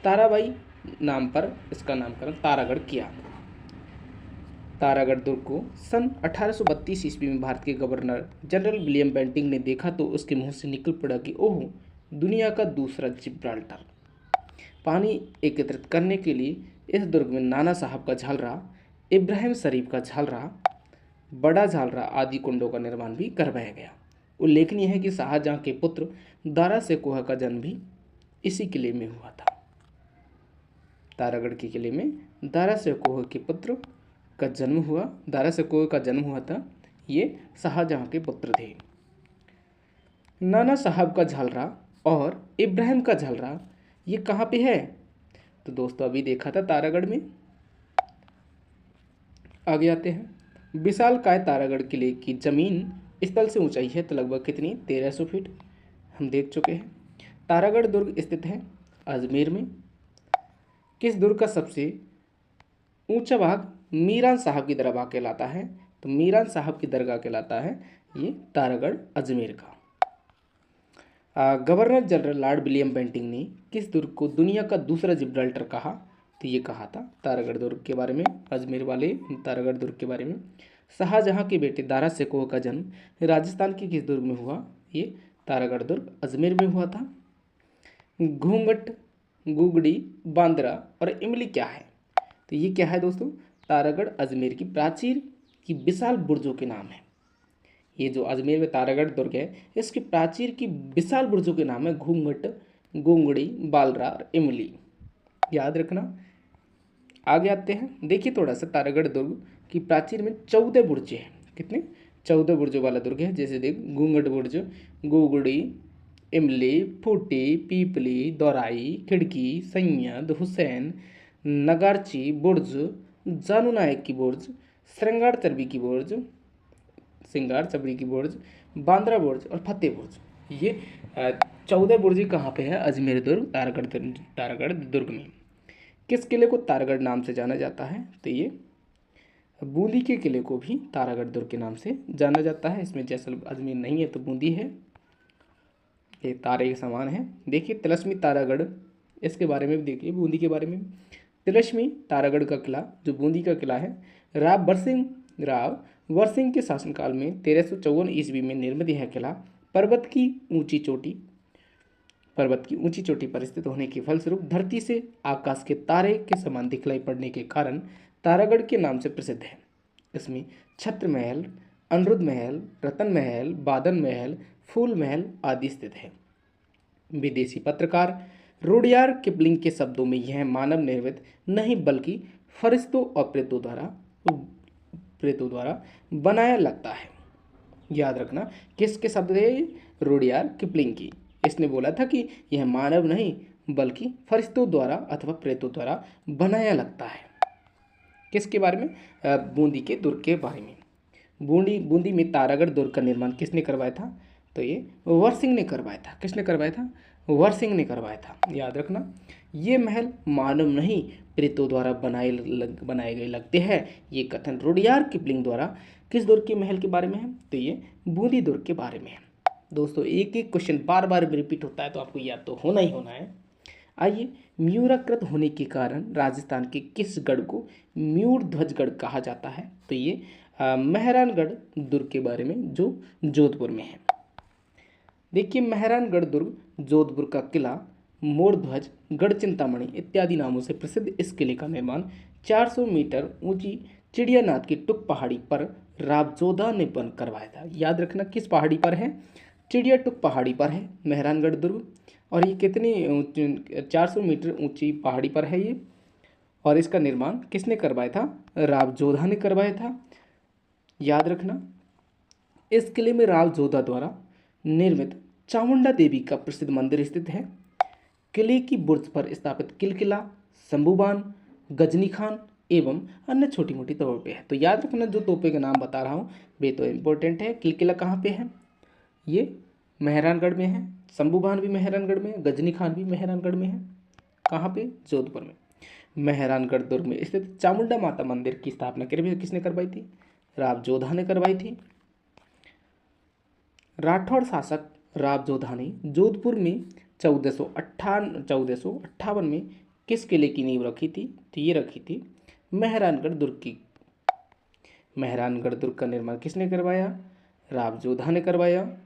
ताराबाई नाम पर इसका नामकरण तारागढ़ किया। तारागढ़ दुर्ग को सन 1832 ईस्वी में भारत के गवर्नर जनरल विलियम बेंटिंग ने देखा तो उसके मुंह से निकल पड़ा कि ओह, दुनिया का दूसरा जिब्राल्टर। पानी एकत्रित करने के लिए इस दुर्ग में नाना साहब का झालरा, इब्राहिम शरीफ का झालरा, बड़ा झालरा आदि कुंडों का निर्माण भी करवाया गया। उल्लेखनीय है कि शाहजहां के पुत्र दारा सिकोह का जन्म भी इसी किले में हुआ था। तारागढ़ के किले में दारा सिकोह के पुत्र का जन्म हुआ, दारा सिकोह का जन्म हुआ था। ये शाहजहां के पुत्र थे। नाना साहब का झालरा और इब्राहिम का झालरा ये कहाँ पे है? तो दोस्तों अभी देखा था तारागढ़ में। आगे आते हैं। विशालकाय तारागढ़ किले की जमीन स्थल से ऊंचाई है तो लगभग कितनी? 1300 फीट हम देख चुके हैं। तारागढ़ दुर्ग स्थित है अजमेर में। किस दुर्ग का सबसे ऊंचा भाग मीरान साहब की दरगाह कहलाता है? तो मीरान साहब की दरगाह कहलाता है ये तारागढ़ अजमेर का। Governor general Lord William Bentinck ने किस दुर्ग को दुनिया का दूसरा जिब्राल्टर कहा? तो ये कहा था तारागढ़ दुर्ग के बारे में, अजमेर वाले तारागढ़ दुर्ग के बारे में। शाहजहां के बेटे दारा शिकोह का जन्म राजस्थान के किस दुर्ग में हुआ? ये तारागढ़ दुर्ग अजमेर में हुआ था। घूंघट, गुगड़ी, बांद्रा और इमली क्या है? तो ये क्या है दोस्तों? तारागढ़ अजमेर की प्राचीर की विशाल बुर्जों के नाम है। ये जो अजमेर में तारागढ़ दुर्ग है इसकी प्राचीर की विशाल बुर्जों के नाम है घूंघट, गुंगड़ी, बालरा और इमली, याद रखना। आगे आते हैं, देखिए थोड़ा सा तारागढ़ दुर्ग की प्राचीर में 14 बुर्जे हैं। कितने? 14 बुर्जों वाला दुर्ग है। जैसे देख, घूंघट बुर्ज, गुगड़ी, इमली, फूटी, पीपली, दौराई, खिड़की, सैयद हुसैन, नगारची बुर्ज, जानू नायक की बुर्ज, श्रृंगार चरबी की बुर्ज, सिंगार चबड़ी की बुर्ज, बांद्रा बुर्ज और फतेह बुर्ज। ये 14 बुर्ज कहाँ पे है? अजमेर दुर्ग तारागढ़ दुर्ग में। किस किले को तारागढ़ नाम से जाना जाता है? तो ये बूंदी के किले को भी तारागढ़ दुर्ग के नाम से जाना जाता है। इसमें जैसलमेर अजमेर नहीं है तो बूंदी है, ये तारे के समान है। देखिए तिलस्मी तारागढ़, इसके बारे में भी देखिए, बूंदी के बारे में। तिलस्मी तारागढ़ का किला जो बूंदी का किला है, राव बरसिंह के शासनकाल में 1354 ईस्वी में निर्मित यह किला पर्वत की ऊंची चोटी पर स्थित होने के फलस्वरूप धरती से आकाश के तारे के समान दिखलाई पड़ने के कारण तारागढ़ के नाम से प्रसिद्ध है। इसमें छत्र महल, अनिरुद्ध महल, रतन महल, बादन महल, फूल महल आदि स्थित है। विदेशी पत्रकार रुडयार्ड किपलिंग के शब्दों में यह मानव निर्मित नहीं बल्कि फरिश्तों और प्रेतों द्वारा बनाया लगता है। याद रखना, किसके शब्द थे? रुडयार्ड किपलिंग की। इसने बोला था कि यह मानव नहीं बल्कि फरिश्तों द्वारा अथवा प्रेतों द्वारा बनाया लगता है। किसके बारे में? बूंदी के दुर्ग के बारे में। बूंदी में तारागढ़ दुर्ग का निर्माण किसने करवाया था? तो ये वरसिंह ने करवाया था। किसने करवाया था? वरसिंह ने करवाया था, याद रखना। ये महल मानव नहीं प्रेतों द्वारा बनाए गए लगते हैं। ये कथन रुडयार्ड किपलिंग द्वारा किस दुर्ग के महल के बारे में है? तो ये बूंदी दुर्ग के बारे में है। दोस्तों एक एक क्वेश्चन बार बार रिपीट होता है तो आपको याद तो होना ही होना है। आइए, म्यूराकृत होने के कारण राजस्थान के किस गढ़ को म्यूर ध्वजगढ़ कहा जाता है? तो ये मेहरानगढ़ दुर्ग के बारे में जो जोधपुर में है। देखिए मेहरानगढ़ दुर्ग जोधपुर का किला, मोर ध्वज, गढ़ चिंतामणि इत्यादि नामों से प्रसिद्ध इस किले का निर्माण 400 मीटर ऊंची चिड़ियानाथ की टुक पहाड़ी पर रावजोधा ने बन करवाया था। याद रखना किस पहाड़ी पर है? चिड़िया टुक पहाड़ी पर है मेहरानगढ़ दुर्ग। और ये कितनी 400 मीटर ऊंची पहाड़ी पर है ये। और इसका निर्माण किसने करवाया था? रावजोधा ने करवाया था, याद रखना। इस किले में रावजोधा द्वारा निर्मित चामुंडा देवी का प्रसिद्ध मंदिर स्थित है। किले की बुर्ज पर स्थापित किलकिला, शंभूबान, गजनी खान एवं अन्य छोटी मोटी तोपें हैं। तो याद रखना जो तोपें का नाम बता रहा हूँ वे तो इम्पोर्टेंट है। किलकिला कहाँ पे है? ये मेहरानगढ़ में है। शंभूबान भी मेहरानगढ़ में है, गजनी खान भी मेहरानगढ़ में है। कहाँ पे? जोधपुर में। मेहरानगढ़ दुर्ग में स्थित चामुंडा माता मंदिर की स्थापना किसने करवाई थी? रावजोधा ने करवाई थी। राठौड़ शासक रावजोधा ने जोधपुर में 1458 में किस किले की नींव रखी थी? तो ये रखी थी मेहरानगढ़ दुर्ग की। मेहरानगढ़ दुर्ग का निर्माण किसने करवाया? रावजोधा ने करवाया।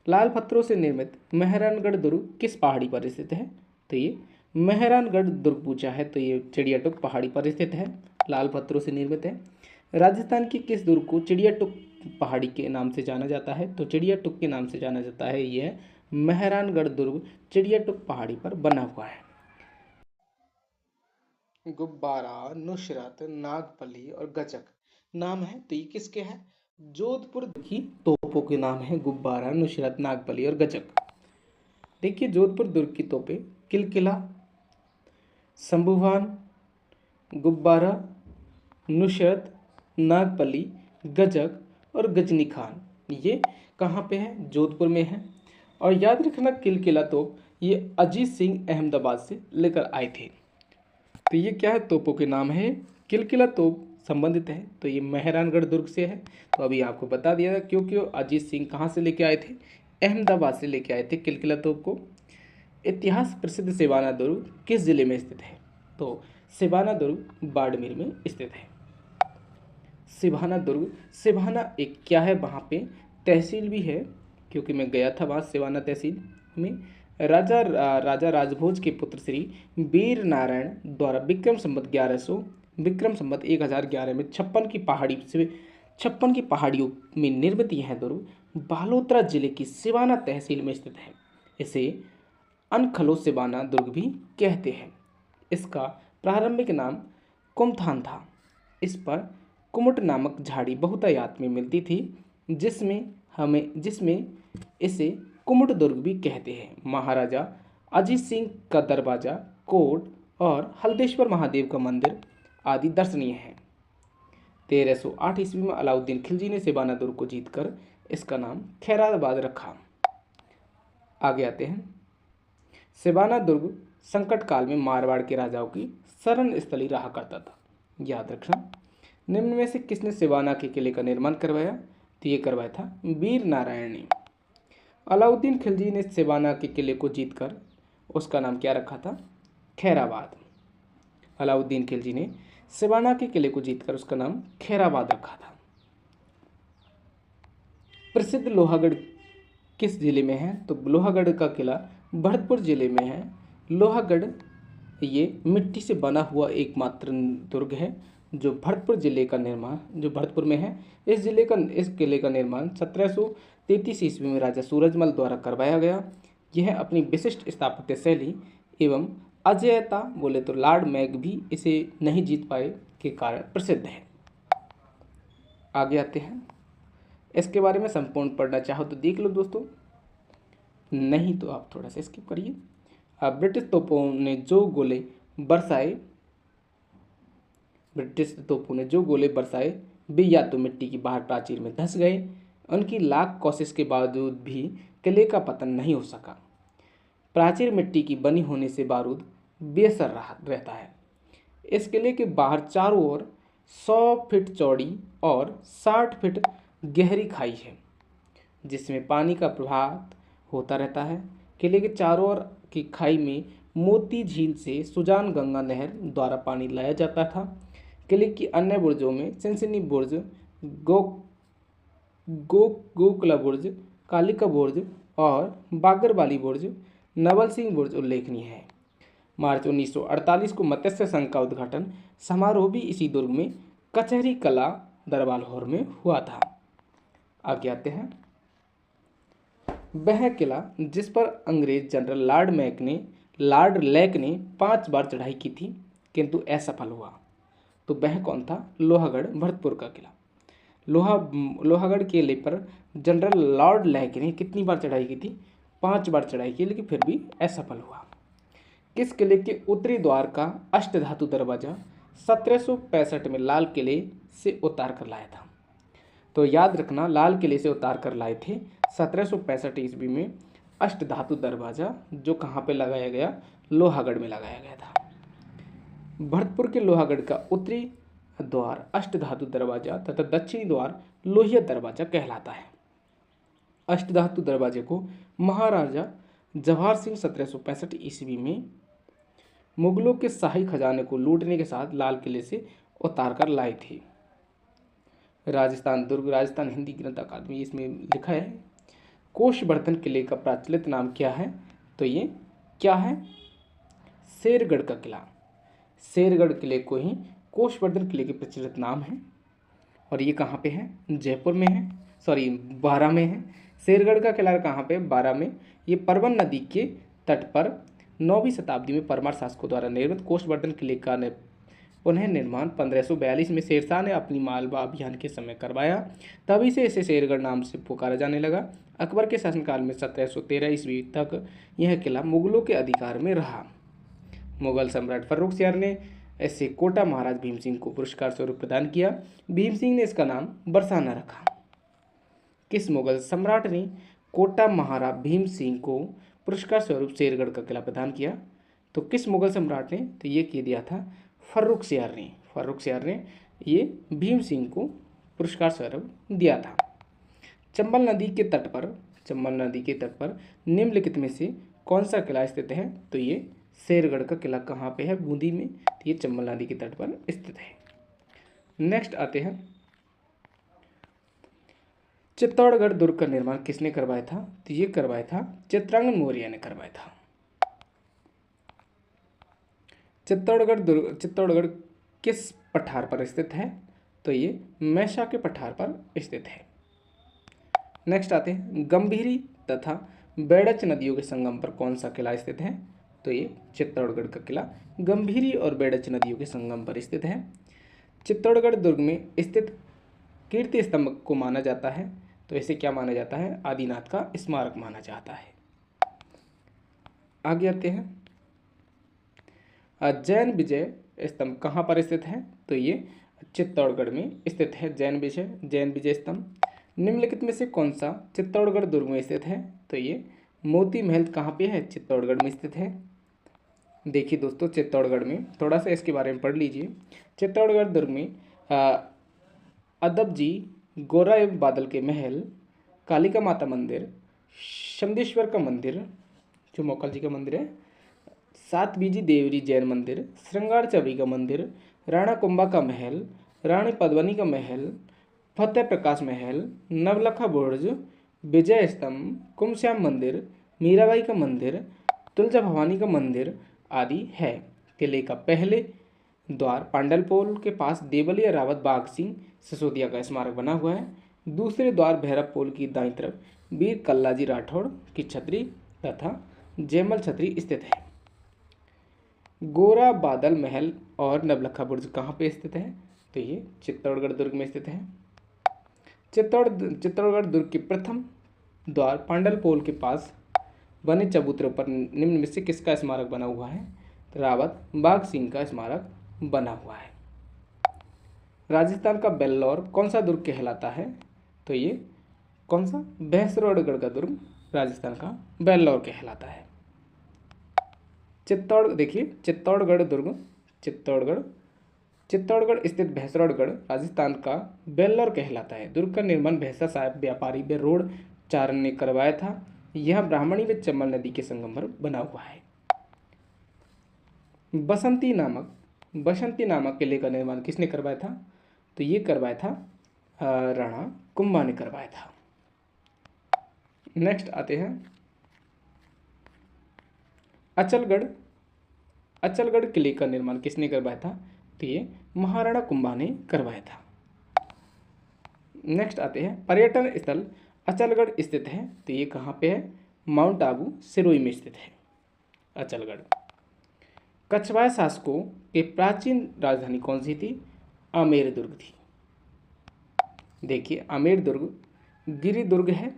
लाल पत्थरों से निर्मित मेहरानगढ़ दुर्ग किस पहाड़ी पर स्थित है? तो ये मेहरानगढ़ दुर्ग पूछा है तो ये चिड़ियाटुक पहाड़ी पर स्थित है, लाल पत्थरों से निर्मित है। राजस्थान की किस दुर्ग को चिड़ियाटुक पहाड़ी के नाम से जाना जाता है? तो चिड़ियाटुक के नाम से जाना जाता है। यह मेहरानगढ़ दुर्ग चिड़ियाटुक पहाड़ी पर बना हुआ है। गुब्बारा, नुसरत, नागपली और गचक नाम है तो ये किसके हैं? जोधपुर की तोपों के नाम है गुब्बारा, नुसरत, नागपली और गचक। देखिए जोधपुर दुर्ग की तोपें किलकिला, शंभुवान, गुब्बारा, नुसरत, नागपली, गजक और गजनी खान, ये कहाँ पे है? जोधपुर में है। और याद रखना किलकिला तोप ये अजीत सिंह अहमदाबाद से लेकर आए थे। तो ये क्या है, तोपों के नाम है। किलकिला तोप संबंधित है तो ये मेहरानगढ़ दुर्ग से है। तो अभी आपको बता दिया था, क्योंकि अजीत सिंह कहाँ से लेके आए थे, अहमदाबाद से लेके आए थे किलकिला तोप को। इतिहास प्रसिद्ध सिवाना दुर्ग किस जिले में स्थित है, तो सिवाना दुर्ग बाड़मेर में स्थित है। सिवाना दुर्ग, सिवाना एक क्या है, वहाँ पे तहसील भी है, क्योंकि मैं गया था वहाँ सिवाना तहसील में। राजा राजभोज के पुत्र श्री वीर नारायण द्वारा विक्रम संवत 1100 विक्रम संवत 1011 में छप्पन की पहाड़ियों में निर्मित यह दुर्ग बालोतरा जिले की सिवाना तहसील में स्थित है। इसे अनखलो सिवाना दुर्ग भी कहते हैं। इसका प्रारंभिक नाम कुमथान था। इस पर कुमुट नामक झाड़ी बहुतायत में मिलती थी, जिसमें इसे कुमुट दुर्ग भी कहते हैं। महाराजा अजीत सिंह का दरवाजा, कोट और हल्देश्वर महादेव का मंदिर आदि दर्शनीय है। 1308 ईस्वी में अलाउद्दीन खिलजी ने सिवाना दुर्ग को जीतकर इसका नाम खैराबाद रखा। आगे आते हैं। सिवाना दुर्ग संकट काल में मारवाड़ के राजाओं की शरण स्थली रहा करता था। याद रखना। निम्न में से किसने सिवाना के किले का निर्माण करवाया, तो ये करवाया था वीर नारायण ने। अलाउद्दीन खिलजी ने सिवाना के किले को जीतकर उसका नाम क्या रखा था, खैराबाद। अलाउद्दीन खिलजी ने सिवाना के किले को जीतकर उसका नाम खैराबाद रखा था। प्रसिद्ध लोहागढ़ किस जिले में है, तो लोहागढ़ का किला भरतपुर जिले में है। लोहागढ़ ये मिट्टी से बना हुआ एकमात्र दुर्ग है जो भरतपुर में है। इस किले का निर्माण 1733 ईस्वी में राजा सूरजमल द्वारा करवाया गया। यह अपनी विशिष्ट स्थापत्य शैली एवं अजेयता बोले तो लॉर्ड मैग भी इसे नहीं जीत पाए के कारण प्रसिद्ध है। आगे आते हैं। इसके बारे में संपूर्ण पढ़ना चाहो तो देख लो दोस्तों, नहीं तो आप थोड़ा सा स्किप करिए। ब्रिटिश तोपों ने जो गोले बरसाए वे या तो मिट्टी की बाहर प्राचीर में धंस गए। उनकी लाख कोशिश के बावजूद भी किले का पतन नहीं हो सका। प्राचीर मिट्टी की बनी होने से बारूद बेअसर रहता है। इस किले के बाहर चारों ओर 100 फीट चौड़ी और 60 फीट गहरी खाई है, जिसमें पानी का प्रवाह होता रहता है। किले के चारों ओर की खाई में मोती झील से सुजान गंगा नहर द्वारा पानी लाया जाता था। किले की अन्य बुर्जों में सिनसिनी बुर्ज, गोकला बुर्ज, कालिका बुर्ज और बागरवाली बुर्ज, नवल सिंह बुर्ज उल्लेखनीय है। मार्च 1948 को मत्स्य संघ का उद्घाटन समारोह भी इसी दुर्ग में कचहरी कला दरबार हॉल में हुआ था। आगे आते हैं। वह किला जिस पर अंग्रेज जनरल लॉर्ड लेक ने 5 बार चढ़ाई की थी किंतु असफल हुआ, तो वह कौन था, लोहागढ़ भरतपुर का किला। लोहागढ़ किले पर जनरल लॉर्ड लेक ने कितनी बार चढ़ाई की थी, 5 बार चढ़ाई की, लेकिन फिर भी असफल हुआ। किस किले के उत्तरी द्वार का अष्टधातु दरवाजा 1765 में लाल किले से उतार कर लाया था, तो याद रखना लाल किले से उतार कर लाए थे 1765 ईस्वी में अष्टधातु दरवाजा, जो कहाँ पे लगाया गया, लोहागढ़ में लगाया गया था। भरतपुर के लोहागढ़ का उत्तरी द्वार अष्टधातु दरवाजा तथा दक्षिणी द्वार लोहिया दरवाजा कहलाता है। अष्टधातु दरवाजे को महाराजा जवाहर सिंह 1765 ईस्वी में मुगलों के शाही खजाने को लूटने के साथ लाल किले से उतार कर लाए थे। राजस्थान हिंदी ग्रंथ अकादमी इसमें लिखा है। कोषवर्धन किले का प्रचलित नाम क्या है, तो ये क्या है, शेरगढ़ का किला। शेरगढ़ किले को ही कोषवर्धन किले के प्रचलित नाम है, और ये कहाँ पे है, जयपुर में है, बारां में है। शेरगढ़ का किला कहाँ पे, बारां में। ये परवन नदी के तट पर 9वीं शताब्दी में परमार शासकों द्वारा निर्मित कोषवर्धन किले का पुनः निर्माण 1542 में शेरशाह ने अपनी मालवा अभियान के समय करवाया। तभी से इसे शेरगढ़ नाम से पुकारा जाने लगा। अकबर के शासनकाल में 1713 ईस्वी तक यह किला मुगलों के अधिकार में रहा। मुगल सम्राट फर्रुखसियार ने ऐसे कोटा महाराज भीम सिंह को पुरस्कार स्वरूप प्रदान किया। भीम सिंह ने इसका नाम बरसाना रखा। किस मुगल सम्राट ने कोटा महाराज भीम सिंह को पुरस्कार स्वरूप शेरगढ़ का किला प्रदान किया, तो किस मुगल सम्राट ने? तो ये कह दिया था फर्रुखसियार ने। फर्रुखसियार ने ये भीम सिंह को पुरस्कार स्वरूप दिया था। चंबल नदी के तट पर, चंबल नदी के तट पर निम्नलिखित में से कौन सा किला स्थित है? तो ये शेरगढ़ का किला कहाँ पे है? बूंदी में। तो ये चंबल नदी के तट पर स्थित है। नेक्स्ट आते हैं, चित्तौड़गढ़ दुर्ग का निर्माण किसने करवाया था? तो ये करवाया था चित्रांगन मौर्य ने करवाया था। चित्तौड़गढ़ किस पठार पर स्थित है? तो ये मैसा के पठार पर स्थित है। नेक्स्ट आते हैं, गंभीरी तथा बेड़च नदियों के संगम पर कौन सा किला स्थित है? तो ये चित्तौड़गढ़ का किला गंभीरी और बेड़च नदियों के संगम पर स्थित है। चित्तौड़गढ़ दुर्ग में स्थित कीर्ति स्तंभ को माना जाता है, तो इसे क्या माना जाता है? आदिनाथ का स्मारक माना जाता है। आगे आते हैं, जैन विजय स्तंभ कहाँ पर स्थित है? तो ये चित्तौड़गढ़ में स्थित है जैन विजय स्तंभ। निम्नलिखित में से कौन सा चित्तौड़गढ़ दुर्ग में स्थित है? तो ये मोती महल कहाँ पे है? चित्तौड़गढ़ में स्थित है। देखिए दोस्तों, चित्तौड़गढ़ में थोड़ा सा इसके बारे में पढ़ लीजिए। चित्तौड़गढ़ दुर्ग में अदब जी, गोरा एवं बादल के महल, कालिका माता मंदिर, शमदेश्वर का मंदिर जो मोकाल जी का मंदिर है, सात बीजी देवरी जैन मंदिर, श्रृंगार चबी का मंदिर, राणा कुंभा का महल, रानी पद्मिनी का महल, फतेह प्रकाश महल, नवलखा बुर्ज, विजय स्तंभ, कुमश्याम मंदिर, मीराबाई का मंदिर, तुलजा भवानी का मंदिर आदि है। किले का पहले द्वार पांडलपोल के पास देवलिया रावत बाघ सिंह सिसोदिया का स्मारक बना हुआ है। दूसरे द्वार भैरव पोल की दाईं तरफ वीर कल्लाजी राठौड़ की छतरी तथा जयमल छतरी स्थित है। गोरा बादल महल और नवलखा बुर्ज कहाँ पे स्थित है? तो ये चित्तौड़गढ़ दुर्ग में स्थित है। चित्तौड़गढ़ दुर्ग के प्रथम द्वार पांडलपोल के पास बने चबूतरे पर निम्न में से किसका स्मारक बना हुआ है? तो रावत बाघ सिंह का स्मारक बना हुआ है। राजस्थान का बेल्लौर कौन सा दुर्ग कहलाता है? तो ये कौन सा? भैंसरोडगढ़ का दुर्ग राजस्थान का बेल्लौर कहलाता है। देखिए चित्तौड़गढ़ दुर्ग, चित्तौड़गढ़ स्थित भैंसरोडगढ़ राजस्थान का बेल्लौर कहलाता है। दुर्ग का निर्माण भैंसा साहब व्यापारी व रोड चारण ने करवाया था। यह ब्राह्मणी व चंबल नदी के संगम पर बना हुआ है। बसंती नामक किले का निर्माण किसने करवाया था? तो ये करवाया था राणा कुंभा ने करवाया था। नेक्स्ट आते हैं, अचलगढ़ किले का निर्माण किसने करवाया था? तो ये महाराणा कुंभा ने करवाया था। नेक्स्ट आते हैं, पर्यटन स्थल अचलगढ़ स्थित है, तो ये कहाँ पे है? माउंट आबू सिरोही में स्थित है अचलगढ़। कछवाहा शासकों की प्राचीन राजधानी कौन सी थी? आमेर दुर्ग थी। देखिए आमेर दुर्ग गिरि दुर्ग है,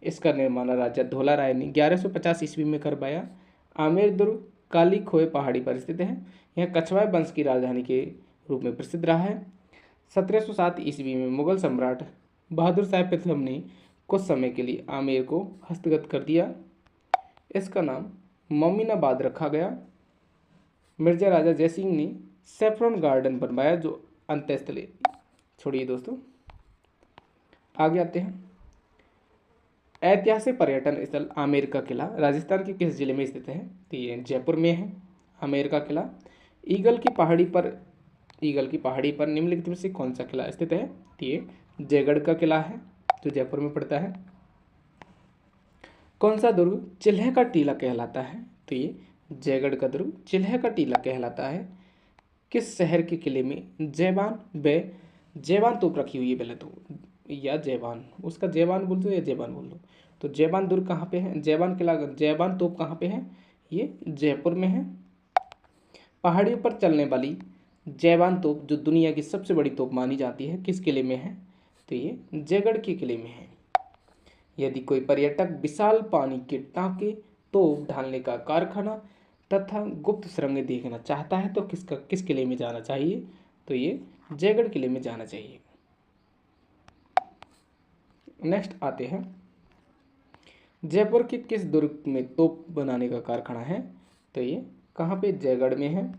इसका निर्माण राजा धोला राय ने 1150 ईस्वी में करवाया। आमेर दुर्ग काली खोए पहाड़ी पर स्थित है। यह कछवाहा वंश की राजधानी के रूप में प्रसिद्ध रहा है। 1707 ईस्वी में मुगल सम्राट बहादुर शाह प्रथम ने कुछ समय के लिए आमेर को हस्तगत कर दिया। इसका नाम मोमिनाबाद रखा गया। मिर्जा राजा जयसिंह ने सैफरन गार्डन बनवाया जो अंत्यस्थल। छोड़िए दोस्तों, आगे आते हैं। ऐतिहासिक पर्यटन स्थल आमेर का किला राजस्थान के किस जिले में स्थित है? तो ये जयपुर में है आमेर का किला। ईगल की पहाड़ी पर निम्नलिखित में से कौन सा किला स्थित है? तो ये जयगढ़ का किला है जो जयपुर में पड़ता है। कौन सा दुर्ग चिल्हे का टीला कहलाता है? तो ये जयगढ़ का दुर्ग चिल्हे का टीला कहलाता है। किस शहर के किले में जयवान तोप रखी हुई है? पहले तो या जयवान, उसका जयवान बोल दो या जयवान बोल दो। तो जयवान दुर्ग कहाँ पे है? जयवान किला, जयवान तोप कहाँ पे है? ये जयपुर में है। पहाड़ियों पर चलने वाली जयवान तोप जो दुनिया की सबसे बड़ी तोप मानी जाती है किस किले में है? तो ये जयगढ़ के किले में है। यदि कोई पर्यटक विशाल पानी के टांके, तोप ढालने का कारखाना तथा गुप्त सुरंगें देखना चाहता है तो किस किले में जाना चाहिए? तो ये जयगढ़ किले में जाना चाहिए। नेक्स्ट आते हैं, जयपुर के किस दुर्ग में तोप बनाने का कारखाना है? तो ये कहाँ पे, जयगढ़ में है।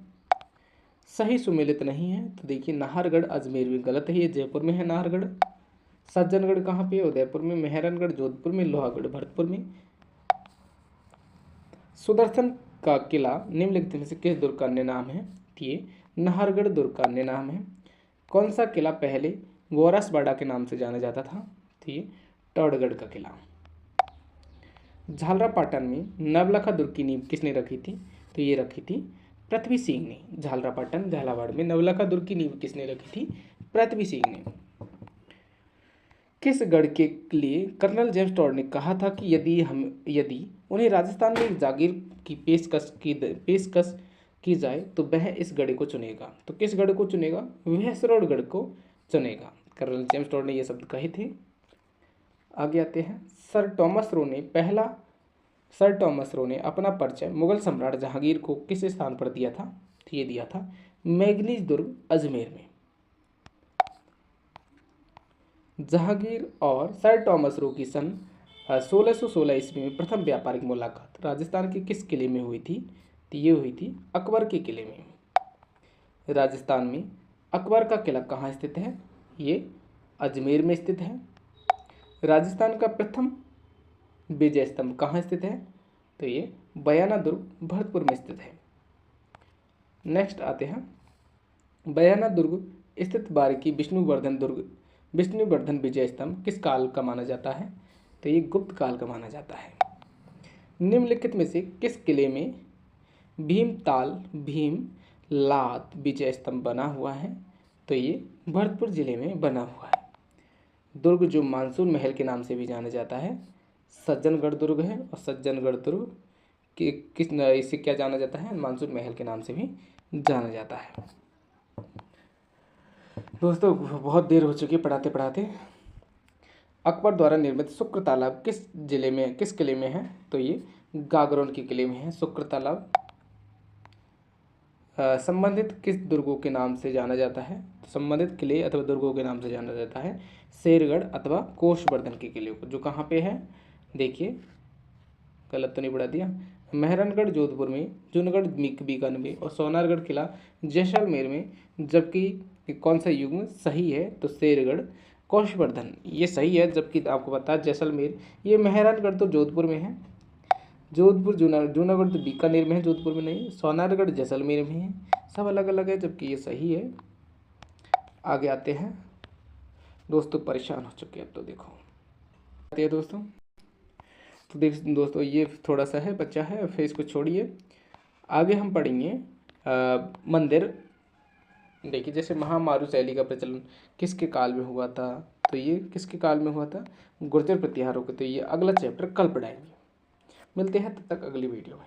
सही सुमेलित नहीं है, तो देखिए नाहरगढ़ अजमेर में, गलत है, ये जयपुर में है नाहरगढ़। सज्जनगढ़ कहाँ पे, उदयपुर में। मेहरानगढ़ जोधपुर में। लोहागढ़ भरतपुर में। सुदर्शन का किला निम्नलिखित में से किस दुर्ग का अन्य नाम है, तो ये नाहरगढ़ दुर्ग का अन्य नाम है। कौन सा किला पहले गोरसबाड़ा के नाम से जाना जाता था, तो ये टौड़गढ़ का किला। झालरापाटन में नवलखा दुर्ग की नींव किसने रखी थी, तो ये रखी थी पृथ्वी सिंह ने। झालरापाटन झालावाड़ में नवलखा दुर्ग की नींव किसने रखी थी, पृथ्वी सिंह ने। किस गढ़ के लिए कर्नल जेम्स टॉड ने कहा था कि यदि उन्हें राजस्थान में एक जागीर की पेशकश की जाए तो वह इस गढ़ को चुनेगा, तो किस गढ़ को चुनेगा, वह सरोड़गढ़ को चुनेगा। कर्नल जेम्स टॉड ने ये शब्द कहे थे। आगे आते हैं, सर टॉमस रो ने अपना परिचय मुगल सम्राट जहांगीर को किस स्थान पर दिया था, तो ये दिया था मैगनीज दुर्ग अजमेर में। जहांगीर और सर टॉमस रो की सन 1616 ईस्वी में प्रथम व्यापारिक मुलाकात राजस्थान के किस किले में हुई थी, तो ये हुई थी अकबर के किले में। राजस्थान में अकबर का किला कहाँ स्थित है, ये अजमेर में स्थित है। राजस्थान का प्रथम विजय स्तंभ कहाँ स्थित है, तो ये बयाना दुर्ग भरतपुर में स्थित है। नेक्स्ट आते हैं, बयाना दुर्ग स्थित बारीकी विष्णुवर्धन विजय स्तंभ किस काल का माना जाता है, तो ये गुप्त काल का माना जाता है। निम्नलिखित में से किस किले में भीम लात विजय स्तंभ बना हुआ है, तो ये भरतपुर जिले में बना हुआ है। दुर्ग जो मानसून महल के नाम से भी जाना जाता है, सज्जनगढ़ दुर्ग है। और सज्जनगढ़ दुर्ग इसे क्या जाना जाता है, मानसून महल के नाम से भी जाना जाता है। दोस्तों बहुत देर हो चुकी है पढ़ाते पढ़ाते। अकबर द्वारा निर्मित शुक्र तालाब किस किले में है, तो ये गागरोन के किले में है शुक्र तालाब। संबंधित किस दुर्गों के नाम से जाना जाता है, तो संबंधित किले अथवा दुर्गों के नाम से जाना जाता है शेरगढ़ अथवा कोषवर्धन के किले को, जो कहाँ पे है, देखिए गलत तो नहीं पढ़ा दिया। मेहरानगढ़ जोधपुर में, जूनागढ़ बीकानेर और सोनारगढ़ किला जैसलमेर में। जबकि कौन सा युग्म सही है, तो शेरगढ़ कोषवर्धन ये सही है। जबकि आपको पता है जैसलमेर, ये मेहरानगढ़ तो जोधपुर में है, जोधपुर जूनागढ़ तो बीकानेर में है, जोधपुर में नहीं। सोनारगढ़ जैसलमेर में है, सब अलग अलग है, जबकि ये सही है। आगे आते हैं दोस्तों, परेशान हो चुके हैं अब तो देखो आते हैं दोस्तों। तो दोस्तों ये थोड़ा सा है बच्चा है, फिर इसको छोड़िए। आगे हम पढ़ेंगे मंदिर। देखिए जैसे महामारू शैली का प्रचलन किसके काल में हुआ था, तो ये किसके काल में हुआ था, गुर्जर प्रतिहारों के। तो ये अगला चैप्टर कल पढ़ाएंगे। मिलते हैं तब तक अगली वीडियो में।